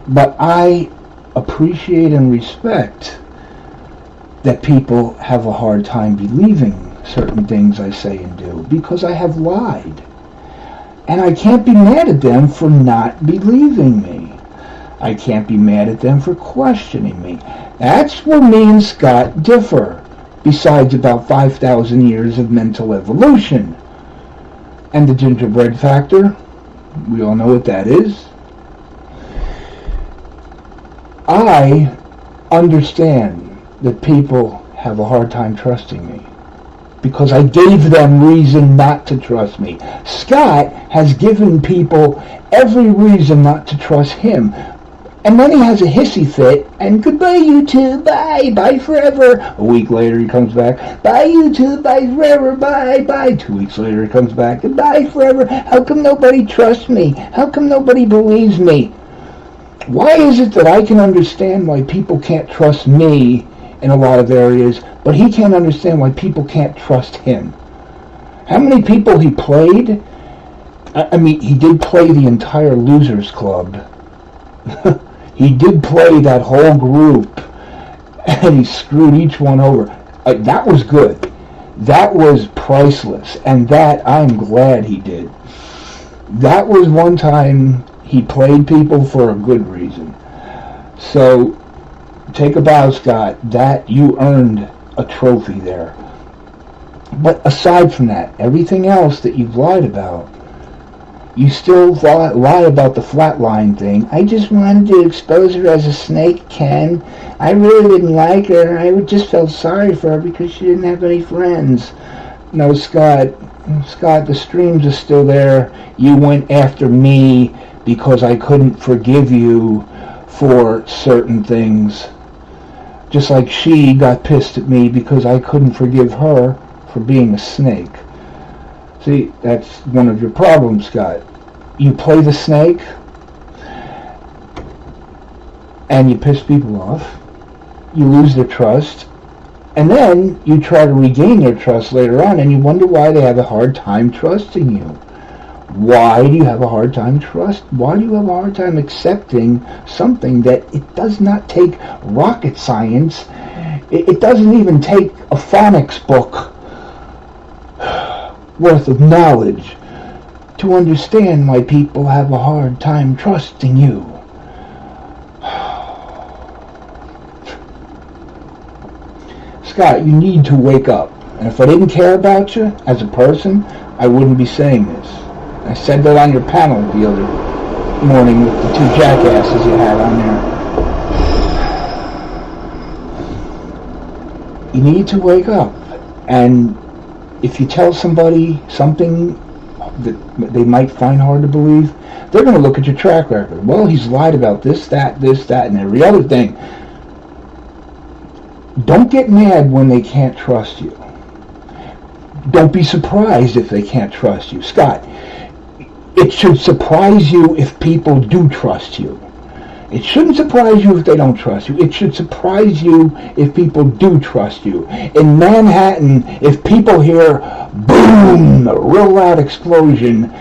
But I appreciate and respect that people have a hard time believing certain things I say and do, because I have lied. And I can't be mad at them for not believing me. I can't be mad at them for questioning me. That's where me and Scott differ, besides about 5,000 years of mental evolution. And the gingerbread factor, we all know what that is. I understand that people have a hard time trusting me, because I gave them reason not to trust me. Scott has given people every reason not to trust him. And then he has a hissy fit, and goodbye YouTube, bye forever. A week later he comes back, bye YouTube, bye forever, bye. 2 weeks later he comes back, goodbye forever. How come nobody trusts me? How come nobody believes me? Why is it that I can understand why people can't trust me in a lot of areas, but he can't understand why people can't trust him? How many people he played? I mean, he did play the entire Losers Club. He did play that whole group, and he screwed each one over. That was good. That was priceless, and that I'm glad he did. That was one time he played people for a good reason. So take a bow, Scott. That you earned a trophy there. But aside from that, everything else that you've lied about, you still lie about the flatline thing. I just wanted to expose her as a snake, Ken. I really didn't like her. I just felt sorry for her because she didn't have any friends. No, Scott, the streams are still there. You went after me because I couldn't forgive you for certain things. Just like she got pissed at me because I couldn't forgive her for being a snake. See, that's one of your problems, Scott. You play the snake, and you piss people off. You lose their trust, and then you try to regain their trust later on, and you wonder why they have a hard time trusting you. Why do you have a hard time Why do you have a hard time accepting something that it does not take rocket science? It doesn't even take a phonics book worth of knowledge to understand why people have a hard time trusting you. Scott, you need to wake up. And if I didn't care about you as a person, I wouldn't be saying this. I said that on your panel the other morning with the two jackasses you had on there. You need to wake up. And if you tell somebody something that they might find hard to believe, they're going to look at your track record. Well, he's lied about this, that, and every other thing. Don't get mad when they can't trust you. Don't be surprised if they can't trust you. Scott, it should surprise you if people do trust you. It shouldn't surprise you if they don't trust you. It should surprise you if people do trust you. In Manhattan, if people hear boom, a real loud explosion,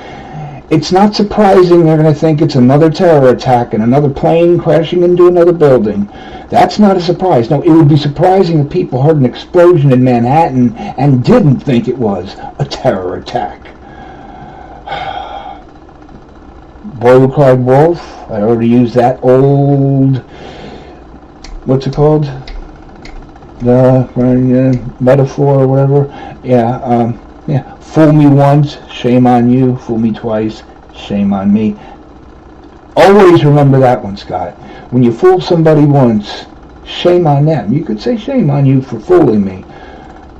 it's not surprising they're going to think it's another terror attack and another plane crashing into another building. That's not a surprise. No, it would be surprising if people heard an explosion in Manhattan and didn't think it was a terror attack. Boy Who Cried Wolf. I already used that old, what's it called? The metaphor or whatever. Yeah. Fool me once, shame on you. Fool me twice, shame on me. Always remember that one, Scott. When you fool somebody once, shame on them. You could say shame on you for fooling me.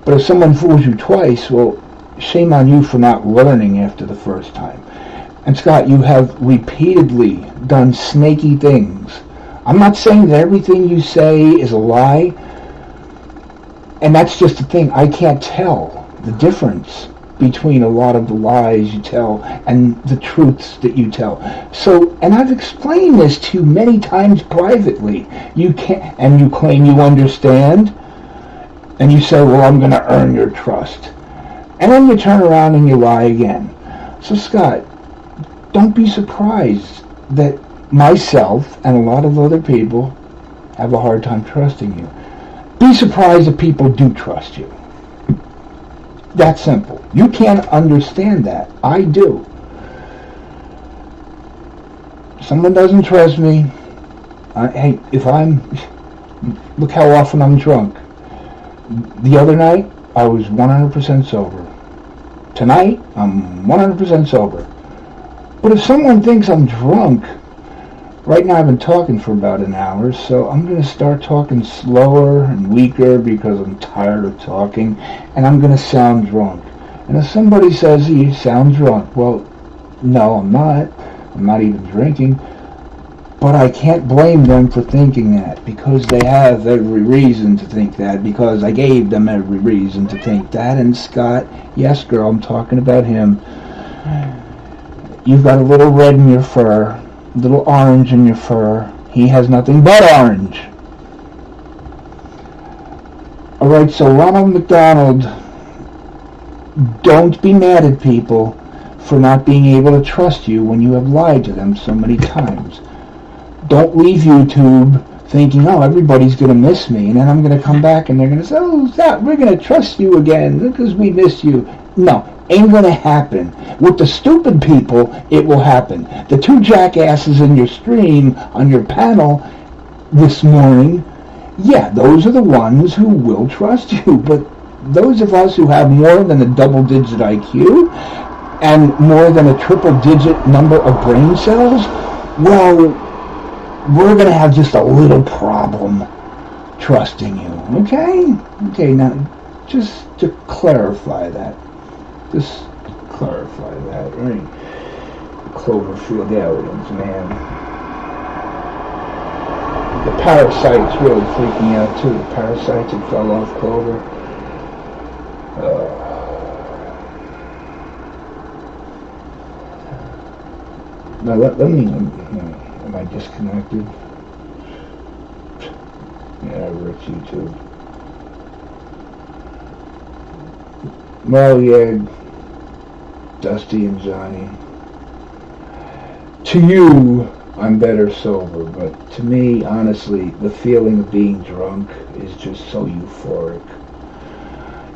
But if someone fools you twice, well, shame on you for not learning after the first time. And Scott, you have repeatedly done snaky things. I'm not saying that everything you say is a lie. And that's just the thing. I can't tell the difference between a lot of the lies you tell and the truths that you tell. So, and I've explained this to you many times privately. You can't, and you claim you understand. And you say, well, I'm going to earn your trust. And then you turn around and you lie again. So, Scott, don't be surprised that myself and a lot of other people have a hard time trusting you. Be surprised if people do trust you. That's simple. You can't understand that. I do. Someone doesn't trust me. Hey, look how often I'm drunk. The other night, I was 100% sober. Tonight, I'm 100% sober. But if someone thinks I'm drunk, right now I've been talking for about an hour, so I'm going to start talking slower and weaker because I'm tired of talking, and I'm going to sound drunk. And if somebody says, you sound drunk, well, no, I'm not. I'm not even drinking. But I can't blame them for thinking that, because they have every reason to think that, because I gave them every reason to think that. And Scott, yes, girl, I'm talking about him. You've got a little red in your fur, a little orange in your fur. He has nothing but orange. Alright, so Ronald McDonald, don't be mad at people for not being able to trust you when you have lied to them so many times. Don't leave YouTube thinking, oh, everybody's going to miss me, and then I'm going to come back and they're going to say, oh, Zach, we're going to trust you again because we miss you. No, ain't going to happen. With the stupid people, it will happen. The two jackasses in your stream on your panel this morning, yeah, those are the ones who will trust you, but those of us who have more than a double-digit IQ and more than a triple-digit number of brain cells, well, we're going to have just a little problem trusting you, okay? Okay, now, just to clarify that. Just clarify that, right? Cloverfield aliens, man. The parasites really freaked me out, too. The parasites that fell off Clover. Now, let me... Am I disconnected? Yeah, Rick, YouTube. Well, yeah, Dusty and Johnny. To you, I'm better sober, but to me, honestly, the feeling of being drunk is just so euphoric.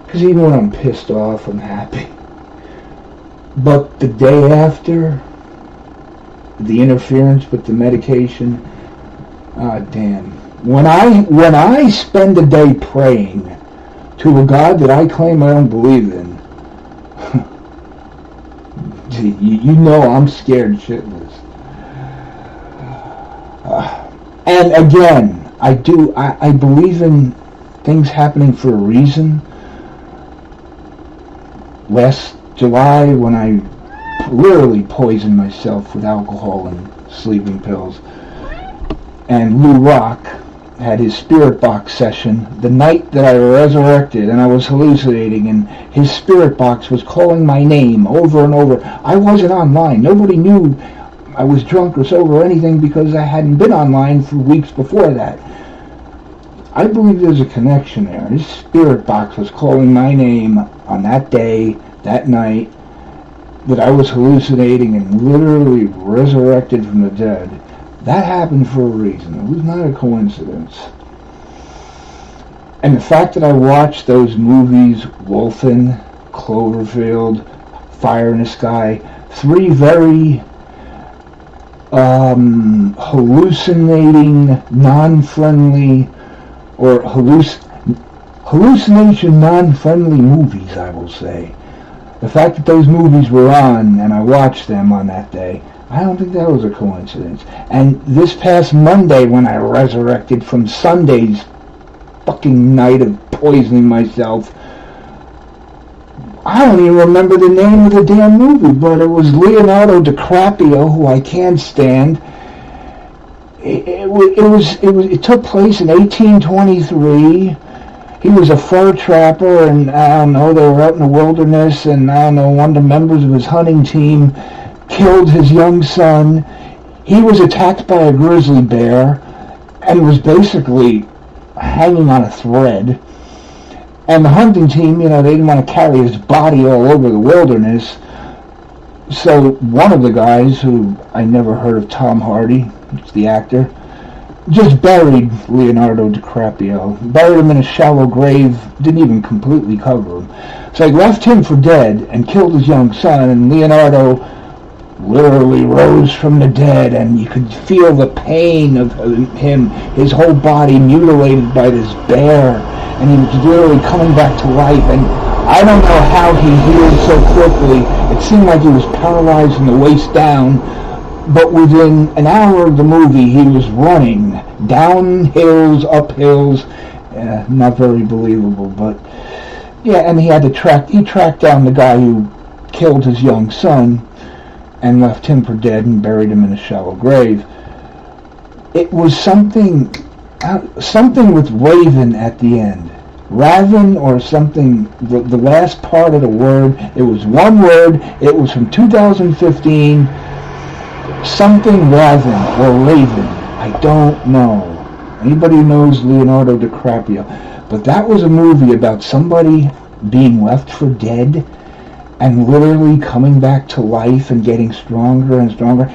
Because even when I'm pissed off, I'm happy. But the day after, the interference with the medication, damn. When I spend a day praying to a God that I claim I don't believe in, you know I'm scared shitless. And again, I believe in things happening for a reason. Last July, when I literally poisoned myself with alcohol and sleeping pills, and Lou Rock had his spirit box session the night that I resurrected, and I was hallucinating, and his spirit box was calling my name over and over. I wasn't online. Nobody knew I was drunk or sober or anything because I hadn't been online for weeks before that. I believe there's a connection there. His spirit box was calling my name on that day, that night, that I was hallucinating and literally resurrected from the dead. That happened for a reason. It was not a coincidence. And the fact that I watched those movies, Wolfen, Cloverfield, Fire in the Sky, three very hallucinating, non-friendly, or hallucination non-friendly movies, I will say. The fact that those movies were on and I watched them on that day, I don't think that was a coincidence. And this past Monday, when I resurrected from Sunday's fucking night of poisoning myself, I don't even remember the name of the damn movie, but it was Leonardo DiCaprio, who I can't stand. It took place in 1823. He was a fur trapper, and I don't know, they were out in the wilderness, and I don't know, one of the members of his hunting team killed his young son. He was attacked by a grizzly bear and was basically hanging on a thread. And the hunting team, they didn't want to carry his body all over the wilderness. So one of the guys, who I never heard of, Tom Hardy, it's the actor, just buried Leonardo DiCaprio. Buried him in a shallow grave, didn't even completely cover him. So he left him for dead and killed his young son, and Leonardo literally rose from the dead, and you could feel the pain of him, his whole body mutilated by this bear, and he was literally coming back to life. And I don't know how he healed so quickly. It seemed like he was paralyzed from the waist down, but within an hour of the movie he was running down hills, up hills. Not very believable, but yeah. And he tracked down the guy who killed his young son and left him for dead and buried him in a shallow grave. It was something with Raven at the end. Raven or something, the last part of the word, it was one word, it was from 2015, something Raven or Raven, I don't know. Anybody who knows Leonardo DiCaprio. But that was a movie about somebody being left for dead and literally coming back to life and getting stronger and stronger.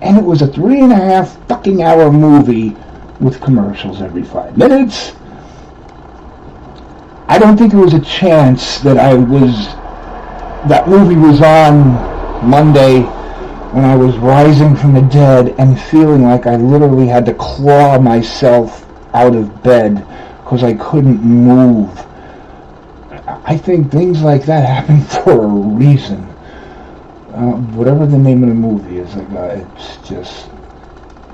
And it was a 3.5 fucking hour movie with commercials every 5 minutes. I don't think it was a chance that that movie was on Monday when I was rising from the dead and feeling like I literally had to claw myself out of bed because I couldn't move. I think things like that happen for a reason. Whatever the name of the movie is, it's just...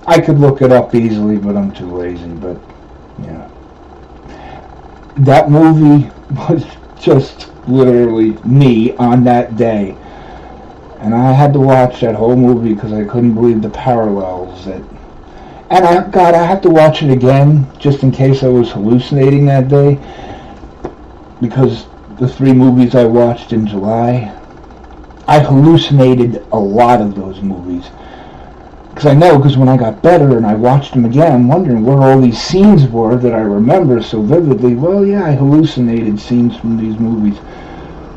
I could look it up easily, but I'm too lazy, but, yeah. That movie was just literally me on that day. And I had to watch that whole movie because I couldn't believe the parallels that... And I have to watch it again, just in case I was hallucinating that day. Because the 3 movies I watched in July, I hallucinated a lot of those movies. Because I know, because when I got better and I watched them again, I'm wondering where all these scenes were that I remember so vividly. Well, yeah, I hallucinated scenes from these movies.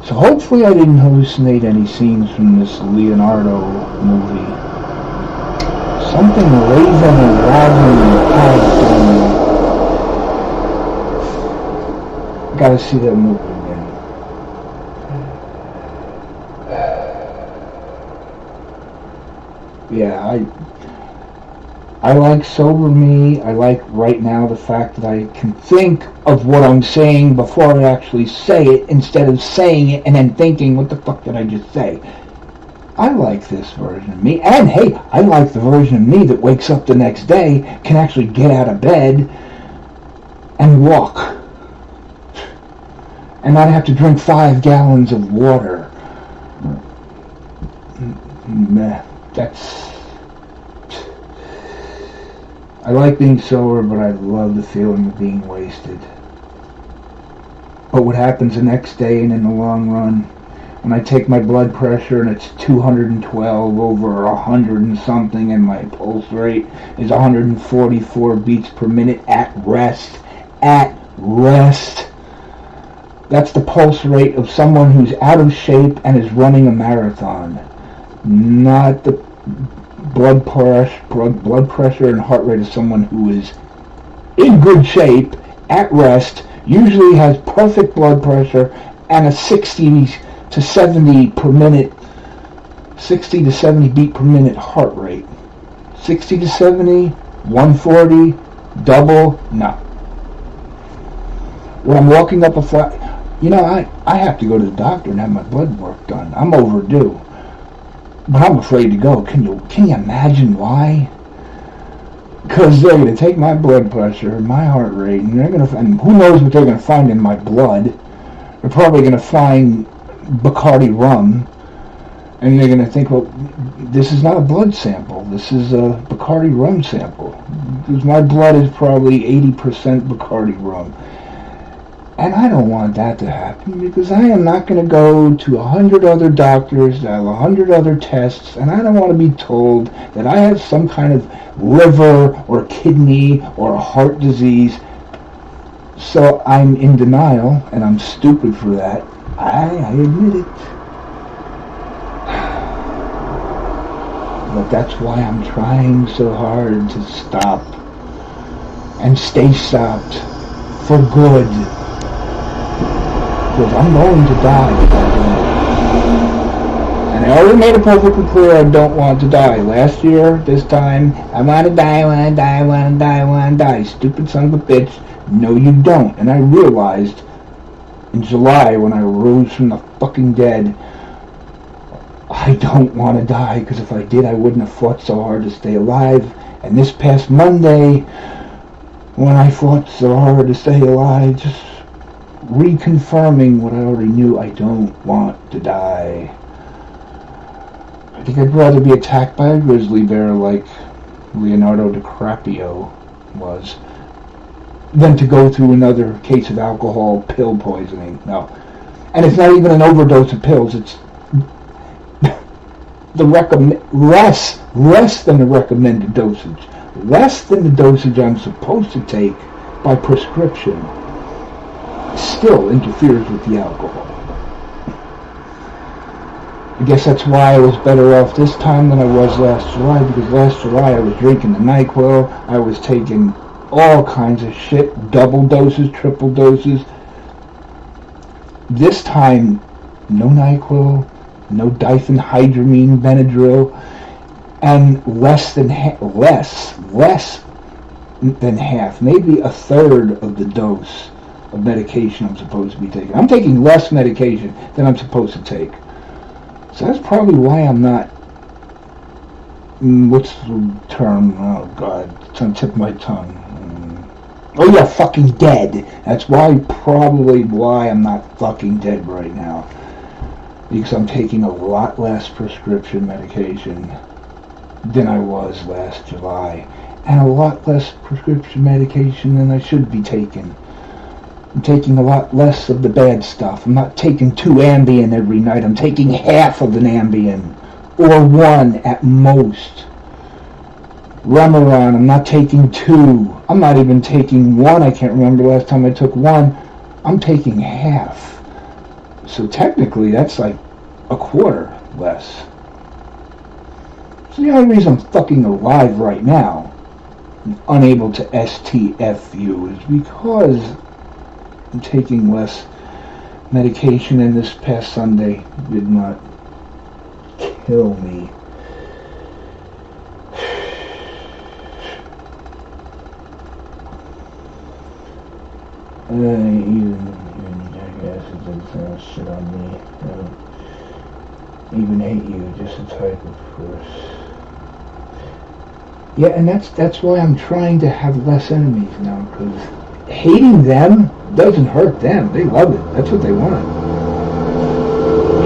So hopefully I didn't hallucinate any scenes from this Leonardo movie. Something Raven or Raven had done. Gotta see that movie again. Yeah, I like Sober Me. I like right now the fact that I can think of what I'm saying before I actually say it, instead of saying it and then thinking, what the fuck did I just say? I like this version of me. And hey, I like the version of me that wakes up the next day, can actually get out of bed and walk. And not have to drink 5 gallons of water. I like being sober, but I love the feeling of being wasted. But what happens the next day and in the long run, when I take my blood pressure and it's 212 over 100 and something, and my pulse rate is 144 beats per minute at rest. At rest. That's the pulse rate of someone who's out of shape and is running a marathon. Not the blood pressure and heart rate of someone who is in good shape, at rest, usually has perfect blood pressure and a 60 to 70 beat per minute heart rate. 60 to 70, 140, double, no. When I'm walking up a flight, I have to go to the doctor and have my blood work done. I'm overdue. But I'm afraid to go. Can you imagine why? Because they're going to take my blood pressure, my heart rate, and and who knows what they're going to find in my blood. They're probably going to find Bacardi rum, and they're going to think, well, this is not a blood sample. This is a Bacardi rum sample. Because my blood is probably 80% Bacardi rum. And I don't want that to happen, because I am not going to go to 100 other doctors, have 100 other tests, and I don't want to be told that I have some kind of liver or kidney or heart disease. So I'm in denial, and I'm stupid for that. I admit it. But that's why I'm trying so hard to stop and stay stopped for good. Because I'm going to die if I don't. And I already made it perfectly clear I don't want to die. Last year, this time, I want to die, I want to die, I want to die, I want to die. Stupid son of a bitch. No, you don't. And I realized in July when I rose from the fucking dead, I don't want to die, because if I did, I wouldn't have fought so hard to stay alive. And this past Monday, when I fought so hard to stay alive, just reconfirming what I already knew, I don't want to die. I think I'd rather be attacked by a grizzly bear like Leonardo DiCaprio was than to go through another case of alcohol pill poisoning. No. And it's not even an overdose of pills. It's less than the recommended dosage. Less than the dosage I'm supposed to take by prescription. Still interferes with the alcohol. I guess that's why I was better off this time than I was last July, because last July I was drinking the NyQuil, I was taking all kinds of shit, double doses, triple doses. This time, no NyQuil, no diphenhydramine, Benadryl, and less than half, maybe a third of the dose of medication I'm supposed to be taking. I'm taking less medication than I'm supposed to take. So that's probably why I'm not, what's the term? Oh God, it's on the tip of my tongue. Oh yeah, fucking dead. That's probably why I'm not fucking dead right now. Because I'm taking a lot less prescription medication than I was last July. And a lot less prescription medication than I should be taking. I'm taking a lot less of the bad stuff. I'm not taking 2 Ambien every night. I'm taking half of an Ambien. Or 1 at most. Remeron, I'm not taking 2. I'm not even taking 1. I can't remember the last time I took 1. I'm taking half. So technically, that's like a quarter less. So the only reason I'm fucking alive right now, and unable to STFU, is because I'm taking less medication, and this past Sunday did not kill me. Even Jackasses and shit on me. I don't even hate you, just a type, of course. Yeah, and that's why I'm trying to have less enemies now, because hating them doesn't hurt them. They love it. That's what they want.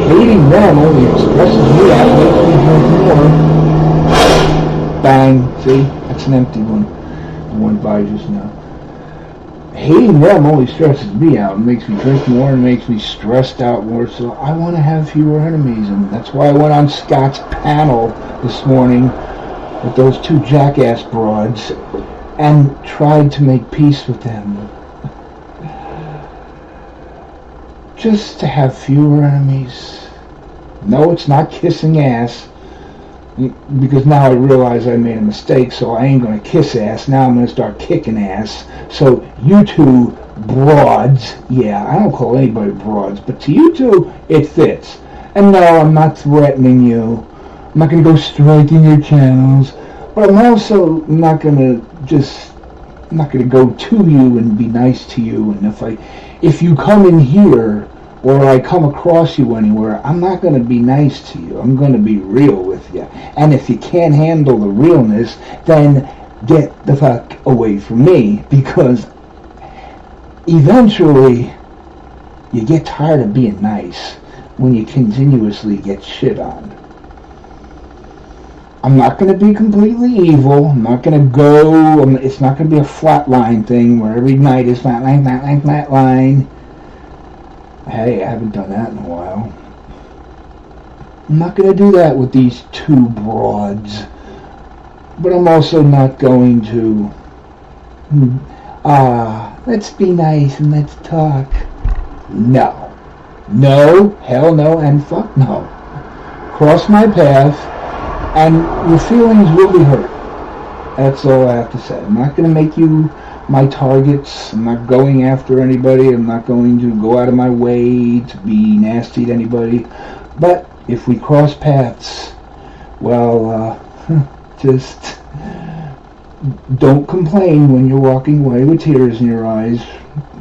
Hating them only expresses me out, makes me drink more. Bang. See? That's an empty one. The one by just now. Hating them only stresses me out and makes me drink more and makes me stressed out more, so I want to have fewer enemies, and that's why I went on Scott's panel this morning with those 2 jackass broads and tried to make peace with them. Just to have fewer enemies. No, it's not kissing ass, because now I realize I made a mistake, so I ain't going to kiss ass. Now I'm going to start kicking ass. So you 2 broads, yeah, I don't call anybody broads, but to you 2, it fits. And no, I'm not threatening you. I'm not going to go striking your channels, but I'm also not going to go to you and be nice to you. And if you come in here, or I come across you anywhere, I'm not going to be nice to you. I'm going to be real with you. And if you can't handle the realness, then get the fuck away from me, because eventually you get tired of being nice when you continuously get shit on. I'm not going to be completely evil. I'm not going to go, it's not going to be a flatline thing where every night is flatline. Hey, I haven't done that in a while. I'm not going to do that with these 2 broads. But I'm also not going to, let's be nice and let's talk. No. No, hell no, and fuck no. Cross my path, and your feelings will be hurt. That's all I have to say. I'm not going to make you my targets. I'm not going after anybody. I'm not going to go out of my way to be nasty to anybody. But if we cross paths, well, just don't complain when you're walking away with tears in your eyes,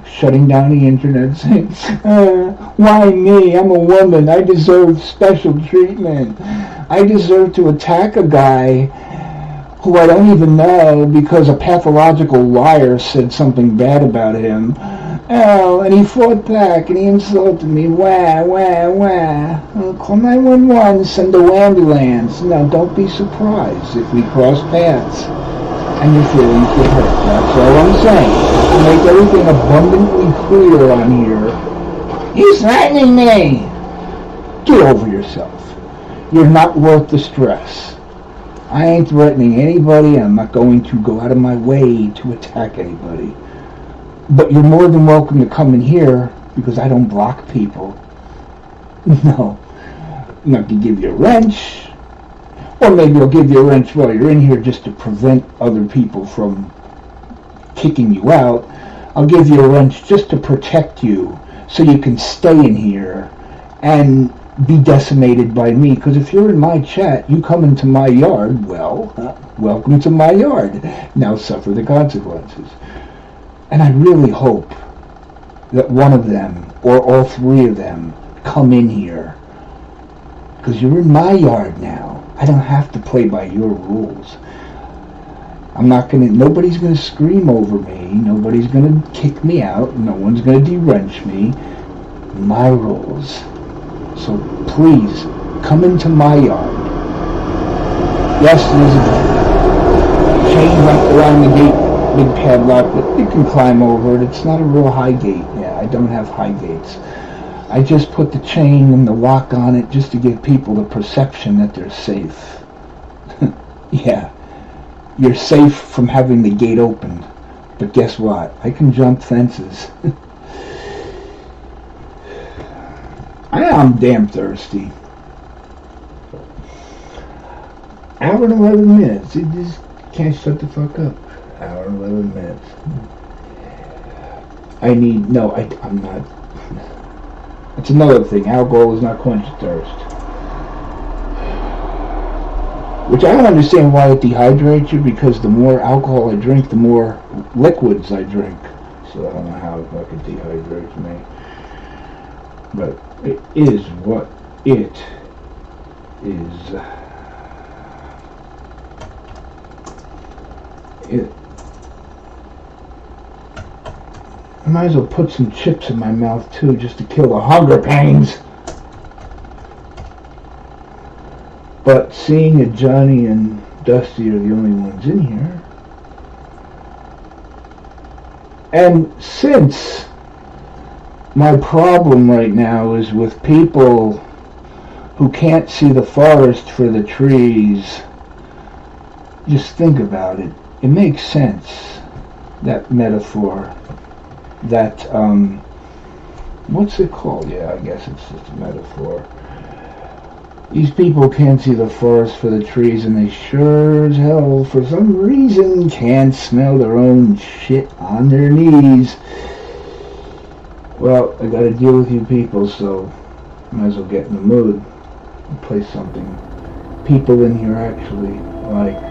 shutting down the internet, saying, why me? I'm a woman. I deserve special treatment. I deserve to attack a guy who I don't even know because a pathological liar said something bad about him. Oh, and he fought back and he insulted me. Wah, wah, wah. Well, call 911, send an ambulance. Now, don't be surprised if we cross paths and your feelings get hurt. That's all I'm saying. To make everything abundantly clear on here. He's threatening me. Get over yourself. You're not worth the stress. I ain't threatening anybody, and I'm not going to go out of my way to attack anybody. But you're more than welcome to come in here, because I don't block people. No. I'm not going to give you a wrench. Or maybe I'll give you a wrench while you're in here just to prevent other people from kicking you out. I'll give you a wrench just to protect you so you can stay in here and be decimated by me. Because if you're in my chat, you come into my yard, well, welcome to my yard. Now suffer the consequences. And I really hope that one of them, or all three of them, come in here. Because you're in my yard now. I don't have to play by your rules. Nobody's gonna scream over me. Nobody's gonna kick me out. No one's gonna de-wrench me. My rules. So please, come into my yard. Yes, there's a chain wrapped around the gate, big padlock, but you can climb over it. It's not a real high gate. Yeah, I don't have high gates. I just put the chain and the lock on it just to give people the perception that they're safe. Yeah, you're safe from having the gate opened. But guess what? I can jump fences. I'm damn thirsty. Hour and 11 minutes. You just can't shut the fuck up. Hour and 11 minutes. I'm not. That's another thing. Alcohol does not quench thirst. Which I don't understand why it dehydrates you, because the more alcohol I drink, the more liquids I drink. So I don't know how it fucking dehydrates me. But it is what it is. I might as well put some chips in my mouth too, just to kill the hunger pangs. But seeing that Johnny and Dusty are the only ones in here, and since my problem right now is with people who can't see the forest for the trees, just think about it. It makes sense, that metaphor. That, what's it called? Yeah, I guess it's just a metaphor. These people can't see the forest for the trees, and they sure as hell, for some reason, can't smell their own shit on their knees. Well, I gotta deal with you people, so might as well get in the mood and play something people in here actually like.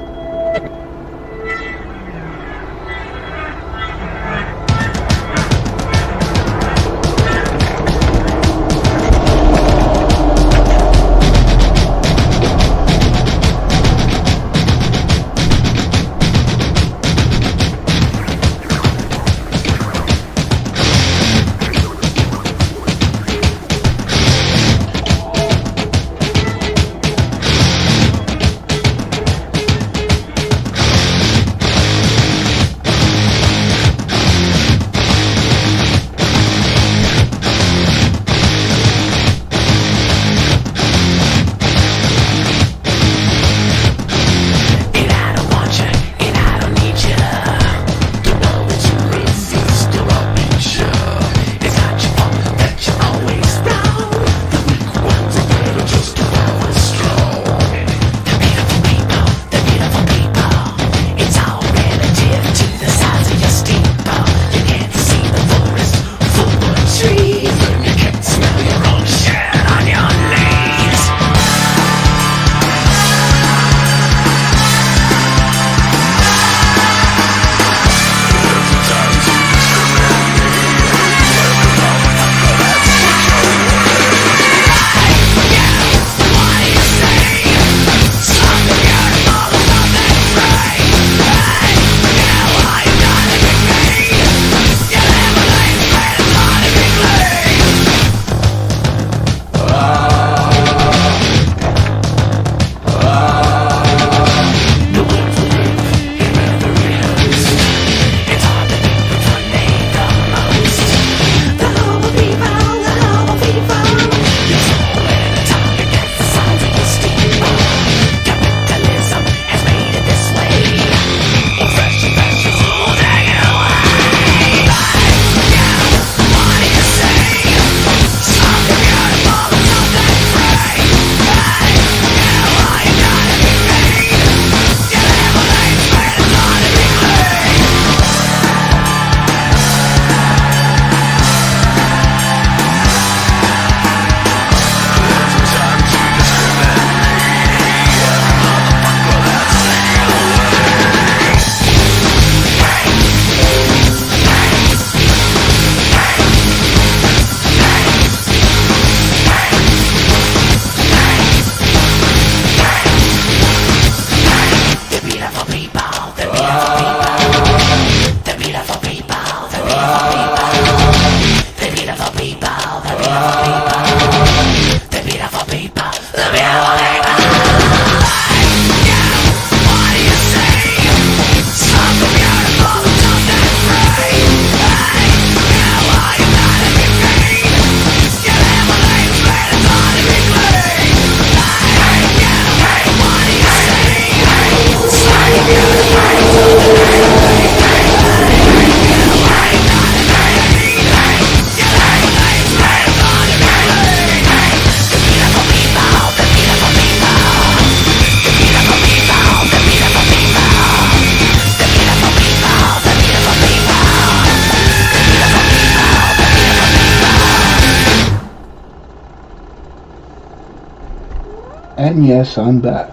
And yes, I'm back.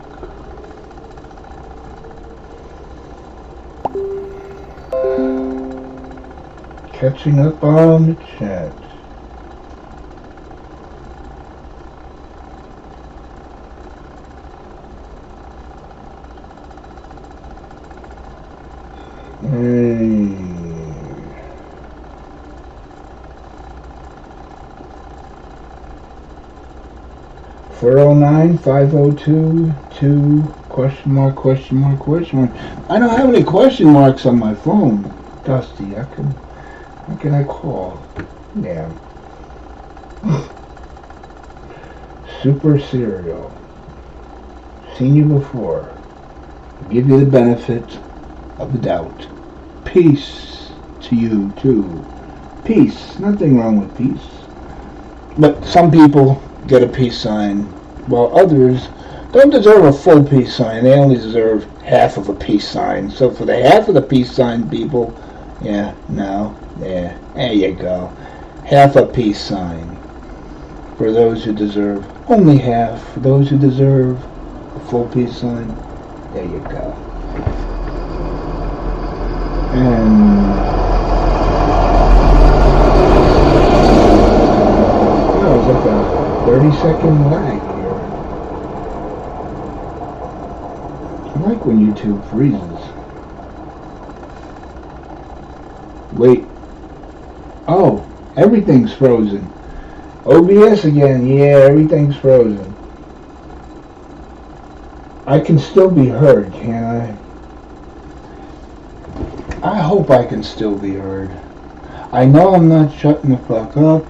Catching up on the chat. Hey. 409-502-2 question mark, question mark, question mark. I don't have any question marks on my phone, Dusty. How can I call? Yeah. Super Cereal. Seen you before. Give you the benefit of the doubt. Peace to you too. Peace. Nothing wrong with peace. But some people get a peace sign, while others don't deserve a full peace sign. They only deserve half of a peace sign. So for the half of the peace sign people, there you go. Half a peace sign. For those who deserve only half. For those who deserve a full peace sign, there you go. And that was like a 30-second lag here. I like when YouTube freezes. Wait. Oh, everything's frozen. OBS again. Yeah, everything's frozen. I can still be heard, can't I? I hope I can still be heard. I know I'm not shutting the fuck up.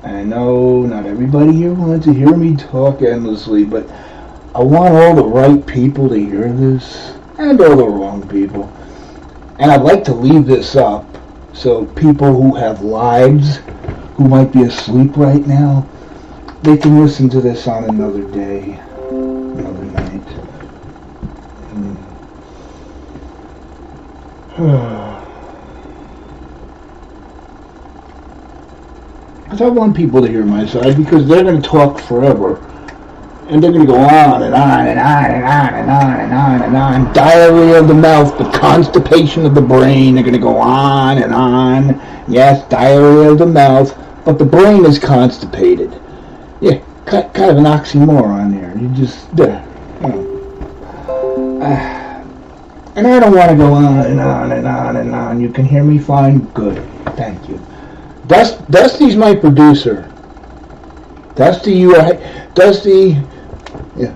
I know not everybody here wants to hear me talk endlessly, but I want all the right people to hear this, and all the wrong people. And I'd like to leave this up so people who have lives, who might be asleep right now, they can listen to this on another day, another night. Because I want people to hear my side, because they're going to talk forever. And they're going to go on and on and on and on and on and on and on. Diarrhea of the mouth, the constipation of the brain. They're going to go on and on. Yes, diarrhea of the mouth, but the brain is constipated. Yeah, kind of an oxymoron there. You just, and I don't want to go on and on and on and on. You can hear me fine? Good. Thank you. Dusty's my producer. Dusty, you are... Dusty... Yeah.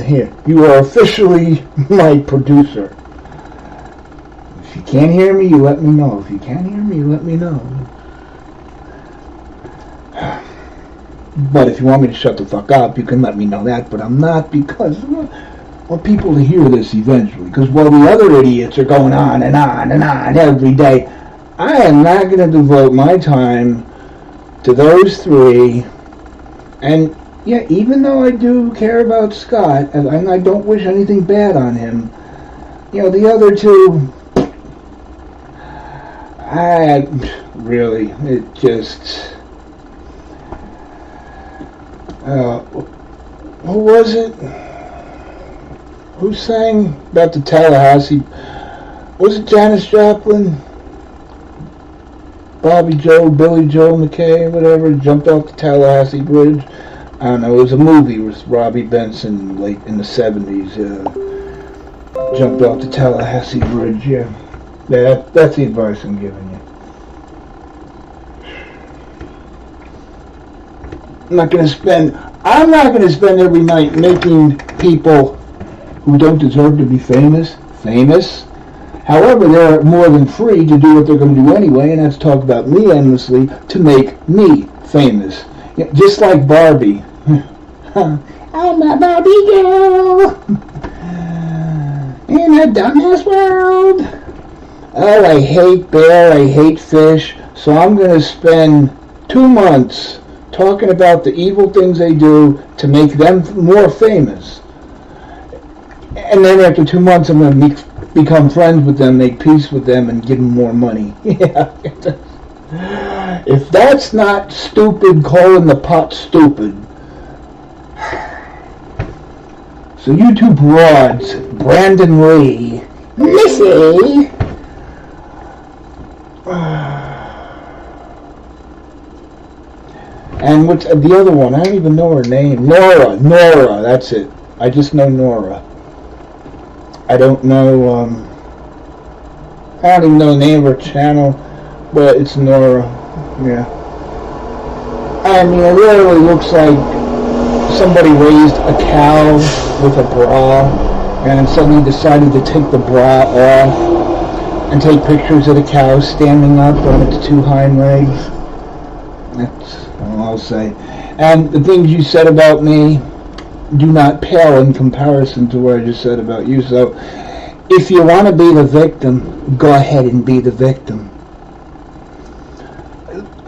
Here. You are officially my producer. If you can't hear me, you let me know. If you can't hear me, you let me know. But if you want me to shut the fuck up, you can let me know that. But I'm not, because... I want people to hear this eventually, because while the other idiots are going on and on and on every day, I am not going to devote my time to those three. And yeah, even though I do care about Scott, and I don't wish anything bad on him, you know, the other two, it just, who was it? Who sang about the Tallahassee? Was it Janis Joplin? Bobby Joe, Billy Joe McKay, whatever, jumped off the Tallahassee Bridge. I don't know, it was a movie with Robbie Benson late in the 70s. Jumped off the Tallahassee Bridge, yeah. That's the advice I'm giving you. I'm not going to spend every night making people who don't deserve to be famous. However, they're more than free to do what they're going to do anyway, and that's talk about me endlessly to make me famous. Yeah, just like Barbie. I'm a Barbie girl in a dumbass world. Oh, I hate bear, I hate fish, so I'm going to spend 2 months talking about the evil things they do to make them more famous. And then after 2 months, I'm going to become friends with them, make peace with them, and give them more money. Yeah. If that's not stupid, calling the pot stupid. So you two broads, Brandon Lee, Missy, and what's the other one? I don't even know her name. Nora, that's it. I just know Nora. I don't know, I don't even know the name of her channel, but it's Nora, yeah. I mean, it literally looks like somebody raised a cow with a bra and suddenly decided to take the bra off and take pictures of the cow standing up on its two hind legs. That's all I'll say. And the things you said about me do not pale in comparison to what I just said about you. So if you want to be the victim, go ahead and be the victim.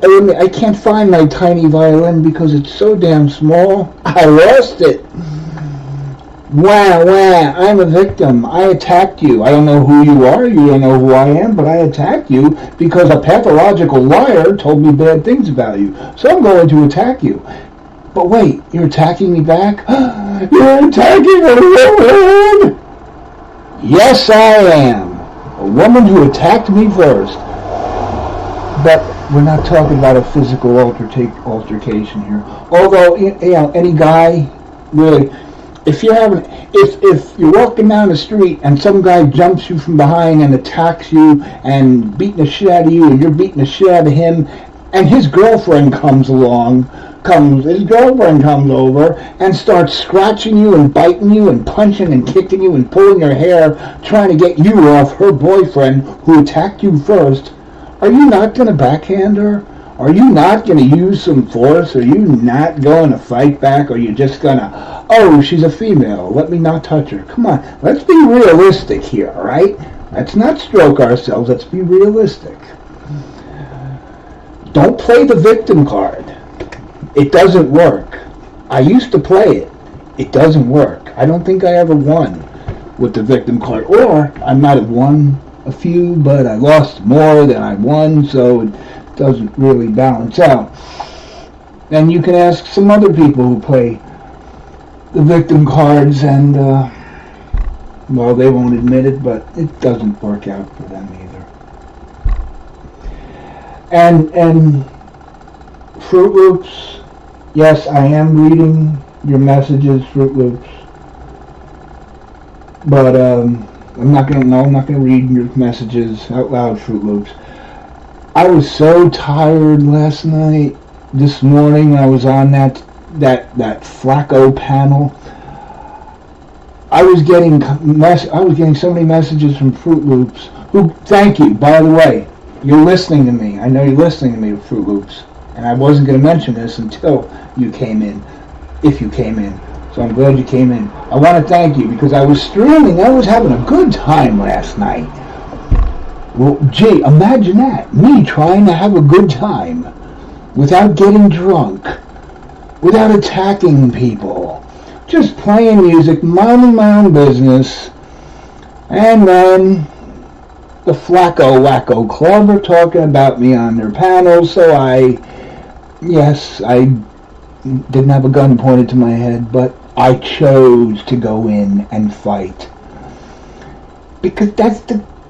I can't find my tiny violin because it's so damn small. I lost it. Wah, I'm a victim. I attacked you. I don't know who you are. You don't know who I am, but I attacked you because a pathological liar told me bad things about you. So I'm going to attack you. But wait, you're attacking me back? You're attacking a woman! Yes, I am. A woman who attacked me first. But we're not talking about a physical altercation here. Although, any guy, really, if you're walking down the street and some guy jumps you from behind and attacks you and beating the shit out of you, and you're beating the shit out of him, and his girlfriend comes over and starts scratching you and biting you and punching and kicking you and pulling your hair, trying to get you off her boyfriend who attacked you first, are you not going to backhand her? Are you not going to use some force? Are you not going to fight back? Or are you just going to, oh, she's a female, let me not touch her? Come on, let's be realistic here, all right? Let's not stroke ourselves, let's be realistic. Don't play the victim card. It doesn't work. I used to play it. It doesn't work. I don't think I ever won with the victim card. Or I might have won a few, but I lost more than I won, so it doesn't really balance out. And you can ask some other people who play the victim cards, and well, they won't admit it, but it doesn't work out for them either. And Fruit Loops, yes, I am reading your messages, Fruit Loops, but I'm not gonna read your messages out loud, Fruit Loops. I was so tired last night. This morning I was on that Flacco panel. I was getting so many messages from Fruit Loops. Who, thank you, by the way. You're listening to me. I know you're listening to me, Fruit Loops. And I wasn't going to mention this until you came in, if you came in. So I'm glad you came in. I want to thank you because I was streaming. I was having a good time last night. Well, gee, imagine that. Me trying to have a good time without getting drunk, without attacking people, just playing music, minding my own business, and then the Flacco Wacko Club are talking about me on their panel, so I didn't have a gun pointed to my head, but I chose to go in and fight. Because that's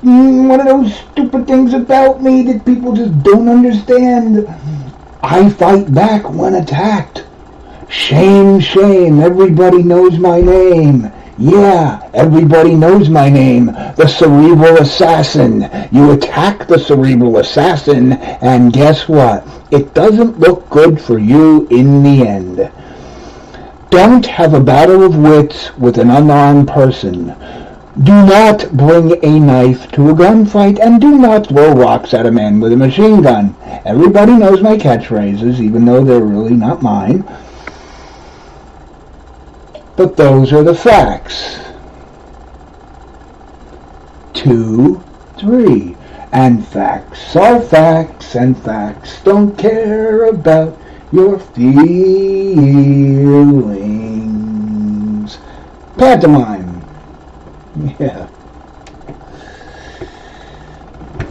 one of those stupid things about me that people just don't understand. I fight back when attacked. Shame, everybody knows my name. Yeah, everybody knows my name. The Cerebral Assassin. You attack the Cerebral Assassin, and guess what? It doesn't look good for you in the end. Don't have a battle of wits with an unarmed person. Do not bring a knife to a gunfight, and do not throw rocks at a man with a machine gun. Everybody knows my catchphrases, even though they're really not mine. But those are the facts. 2, 3. And facts are facts, and facts don't care about your feelings. Pantomime. Yeah.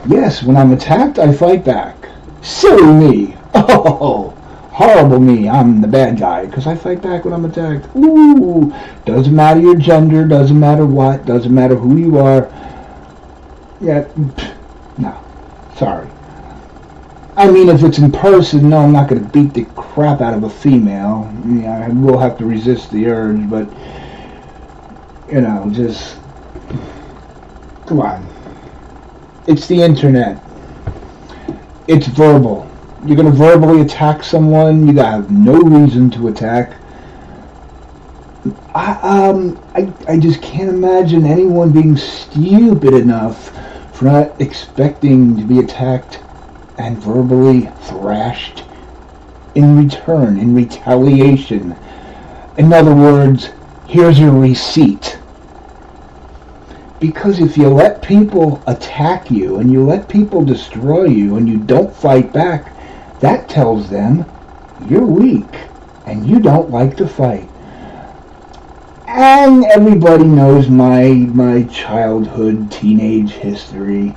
Yes, when I'm attacked, I fight back. Silly me. Oh, Horrible me, I'm the bad guy, because I fight back when I'm attacked. Ooh, doesn't matter your gender, doesn't matter what, doesn't matter who you are. Yeah, no, sorry. I mean, if it's in person, no, I'm not going to beat the crap out of a female. Yeah, I will have to resist the urge, but, just, come on. It's the internet. It's verbal. You're going to verbally attack someone, you have no reason to attack. I just can't imagine anyone being stupid enough for not expecting to be attacked and verbally thrashed in return, in retaliation. In other words, here's your receipt. Because if you let people attack you and you let people destroy you and you don't fight back, that tells them you're weak and you don't like to fight. And everybody knows my childhood, teenage history.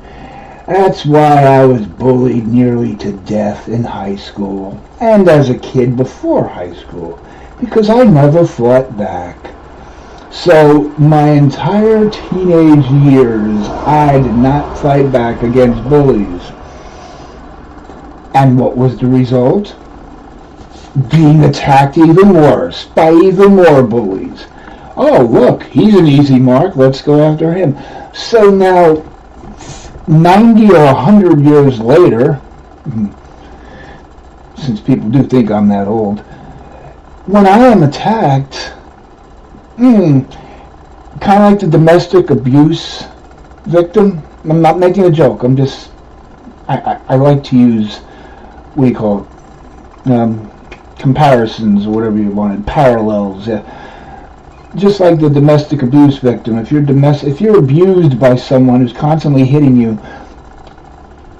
That's why I was bullied nearly to death in high school and as a kid before high school, because I never fought back. So my entire teenage years, I did not fight back against bullies. And what was the result? Being attacked even worse by even more bullies. Oh, look, he's an easy mark, let's go after him. So now, 90 or 100 years later, since people do think I'm that old, when I am attacked, kind of like the domestic abuse victim. I'm not making a joke, I like to use, what do you call it, comparisons or whatever you wanted, parallels. Just like the domestic abuse victim, if you're abused by someone who's constantly hitting you,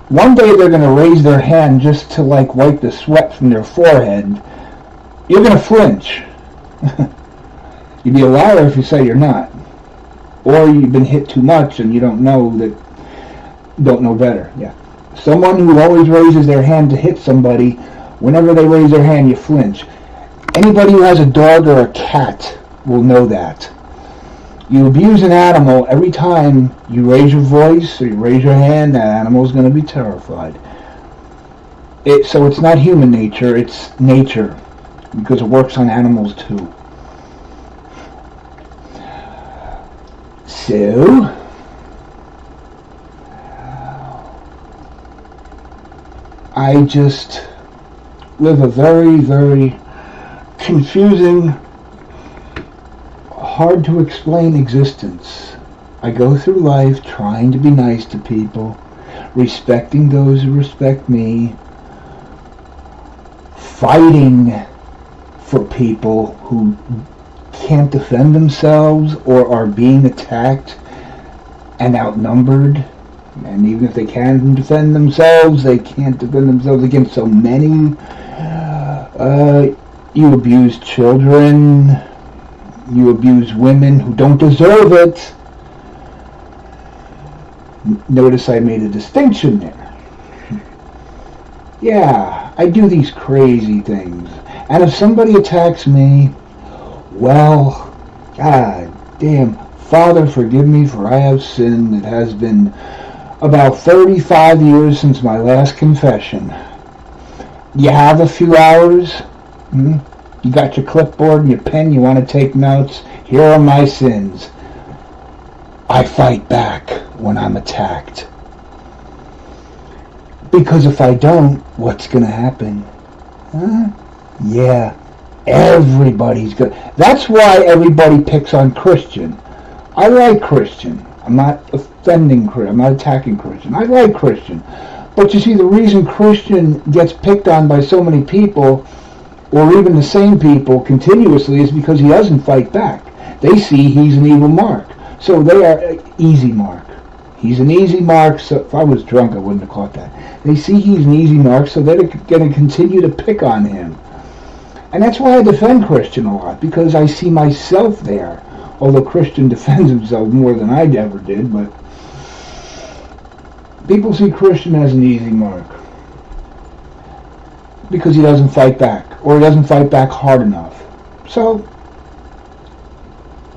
one day they're going to raise their hand just to wipe the sweat from their forehead. You're going to flinch. You'd be a liar if you say you're not, or you've been hit too much and you don't know better. Yeah, someone who always raises their hand to hit somebody, whenever they raise their hand, you flinch. Anybody who has a dog or a cat will know that. You abuse an animal, every time you raise your voice or you raise your hand, that animal is going to be terrified. So it's not human nature, it's nature, because it works on animals too. So, I just live a very, very confusing, hard to explain existence. I go through life trying to be nice to people, respecting those who respect me, fighting for people who can't defend themselves or are being attacked and outnumbered. And even if they can defend themselves, they can't defend themselves against so many. You abuse children. You abuse women who don't deserve it. Notice I made a distinction there. Yeah, I do these crazy things. And if somebody attacks me, well, God damn, Father, forgive me, for I have sinned. It has been about 35 years since my last confession. You have a few hours? You got your clipboard and your pen, you want to take notes? Here are my sins. I fight back when I'm attacked. Because if I don't, what's going to happen? Yeah, everybody's good. That's why everybody picks on Christian. I like Christian. I'm not offending Christian. I'm not attacking Christian. I like Christian. But you see, the reason Christian gets picked on by so many people, or even the same people continuously, is because he doesn't fight back. They see he's an evil mark. So they are an easy mark. He's an easy mark, so if I was drunk I wouldn't have caught that. They see he's an easy mark, so they're going to continue to pick on him. And that's why I defend Christian a lot, because I see myself there. Although Christian defends himself more than I ever did, but people see Christian as an easy mark. because he doesn't fight back, or he doesn't fight back hard enough. So,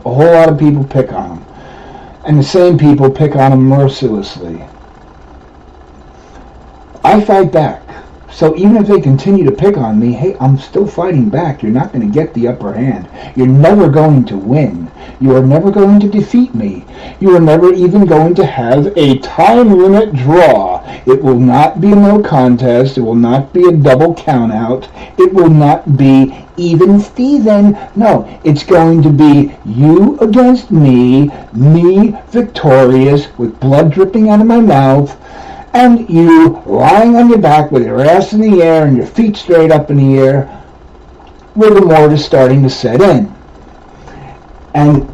a whole lot of people pick on him. And the same people pick on him mercilessly. I fight back. So even if they continue to pick on me, hey, I'm still fighting back. You're not going to get the upper hand. You're never going to win. You are never going to defeat me. You are never even going to have a time limit draw. It will not be a no contest. It will not be a double count out. It will not be even Steven. No, it's going to be you against me victorious with blood dripping out of my mouth, and you lying on your back with your ass in the air and your feet straight up in the air, rigor mortis starting to set in. And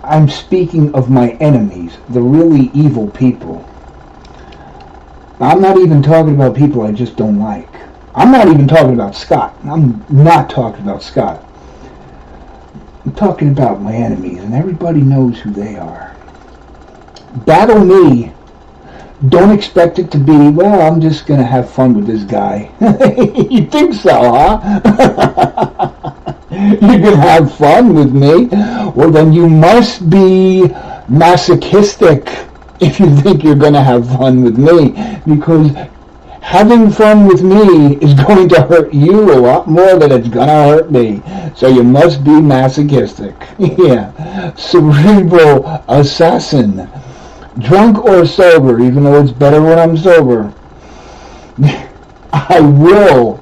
I'm speaking of my enemies, the really evil people. I'm not even talking about people I just don't like. I'm not even talking about Scott. I'm not talking about Scott. I'm talking about my enemies, and everybody knows who they are. Battle me. Don't expect it to be, well, I'm just going to have fun with this guy. You think so, huh? You can have fun with me? Well, then you must be masochistic if you think you're going to have fun with me, because having fun with me is going to hurt you a lot more than it's going to hurt me. So you must be masochistic. Yeah. Cerebral assassin. Drunk or sober, even though it's better when I'm sober. I will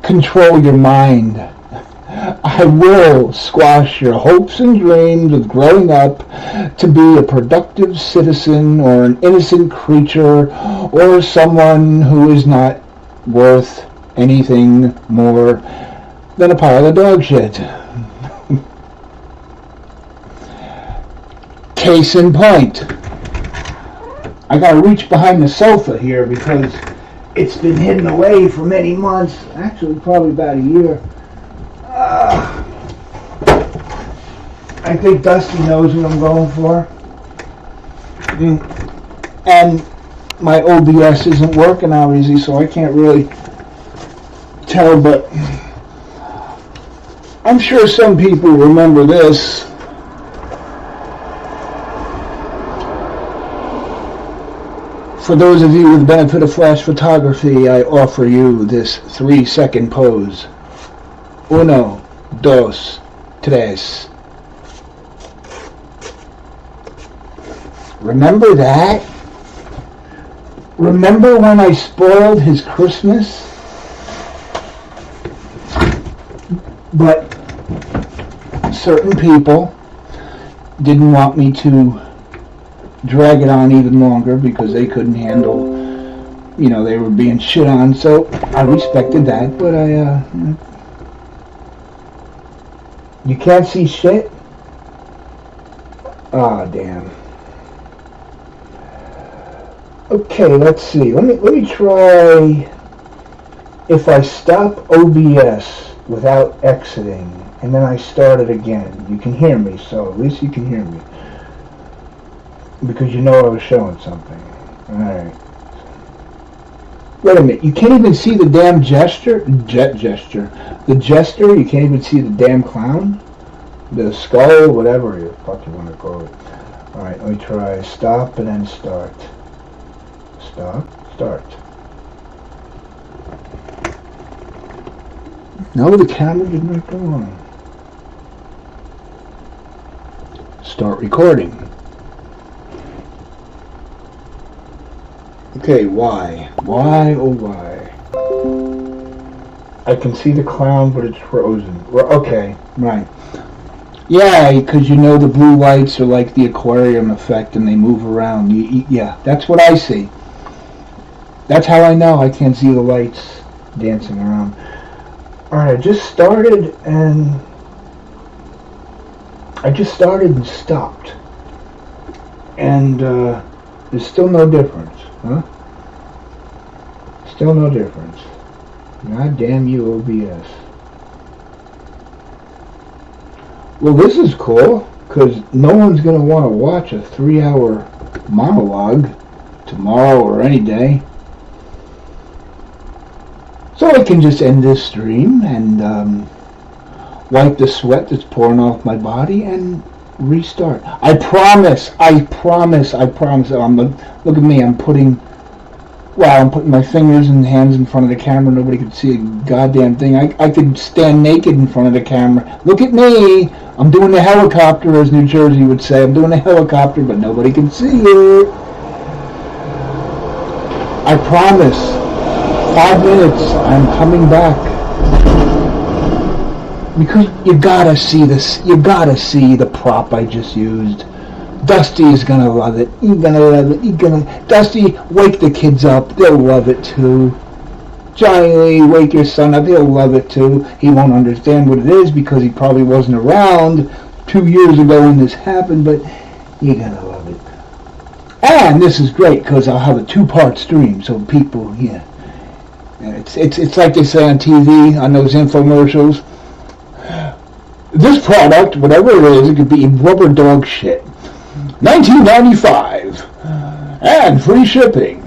control your mind. I will squash your hopes and dreams of growing up to be a productive citizen or an innocent creature or someone who is not worth anything more than a pile of dog shit. Case in point. I gotta reach behind the sofa here because it's been hidden away for many months. Actually, probably about a year. I think Dusty knows what I'm going for. And my OBS isn't working obviously, so I can't really tell, but I'm sure some people remember this. For those of you with the benefit of flash photography, I offer you this 3-second pose. 1, 2, 3. Remember that? Remember when I spoiled his Christmas? But certain people didn't want me to drag it on even longer because they couldn't handle, they were being shit on, so I respected that, but you can't see shit? Ah, damn. Okay, let's see, let me try, if I stop OBS without exiting, and then I start it again, you can hear me, so at least you can hear me. Because you know I was showing something. Alright. Wait a minute, you can't even see the damn gesture? The jester, you can't even see the damn clown? The skull, whatever the fuck you want to call it. Alright, let me try stop and then start. Stop, start. No, the camera did not go on. Start recording. Okay, why? Why, oh why? I can see the clown, but it's frozen. Okay, right. Yeah, because the blue lights are like the aquarium effect and they move around. Yeah, that's what I see. That's how I know I can't see the lights dancing around. Alright, I just started and stopped. And there's still no difference. Huh? Still no difference. God damn you, OBS. Well, this is cool, because no one's going to want to watch a 3-hour monologue tomorrow or any day. So I can just end this stream and wipe the sweat that's pouring off my body and restart. I promise. Look at me. I'm putting my fingers and hands in front of the camera. Nobody could see a goddamn thing. I could stand naked in front of the camera. Look at me. I'm doing the helicopter, as New Jersey would say. I'm doing a helicopter, but nobody can see it. I promise. 5 minutes. I'm coming back. Because you gotta see this. You gotta see the prop I just used. Dusty is gonna love it. You're gonna love it. Dusty, wake the kids up. They'll love it too. Johnny, wake your son up. He'll love it too. He won't understand what it is because he probably wasn't around 2 years ago when this happened, but you're gonna love it. And this is great because I'll have a 2-part stream, so people, yeah. It's like they say on TV, on those infomercials. This product, whatever it is, it could be rubber dog shit. $19.95 and free shipping.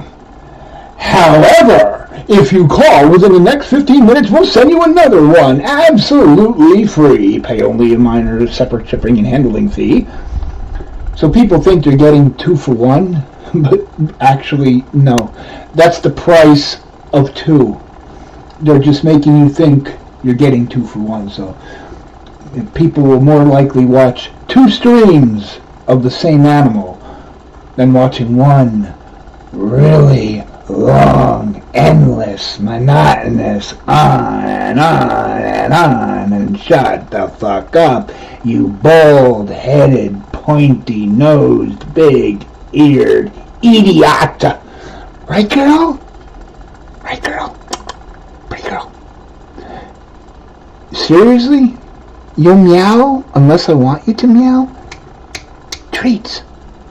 However, if you call within the next 15 minutes, we'll send you another one absolutely free. Pay only a minor separate shipping and handling fee. So people think they're getting 2 for 1, but actually, no. That's the price of 2. They're just making you think you're getting 2 for 1. So people will more likely watch 2 streams of the same animal than watching one really long, endless, monotonous, on and on and on, and shut the fuck up, you bald-headed, pointy-nosed, big-eared idiot. Right, girl? Right, girl? Pretty girl. Seriously? You'll meow unless I want you to meow? Treats.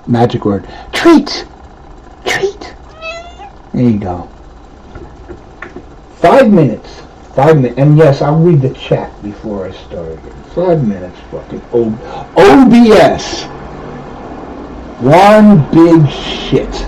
Magic word. Treats. Treat. There you go. 5 minutes. 5 minutes. And yes, I'll read the chat before I start again. 5 minutes. Fucking OBS. One big shit.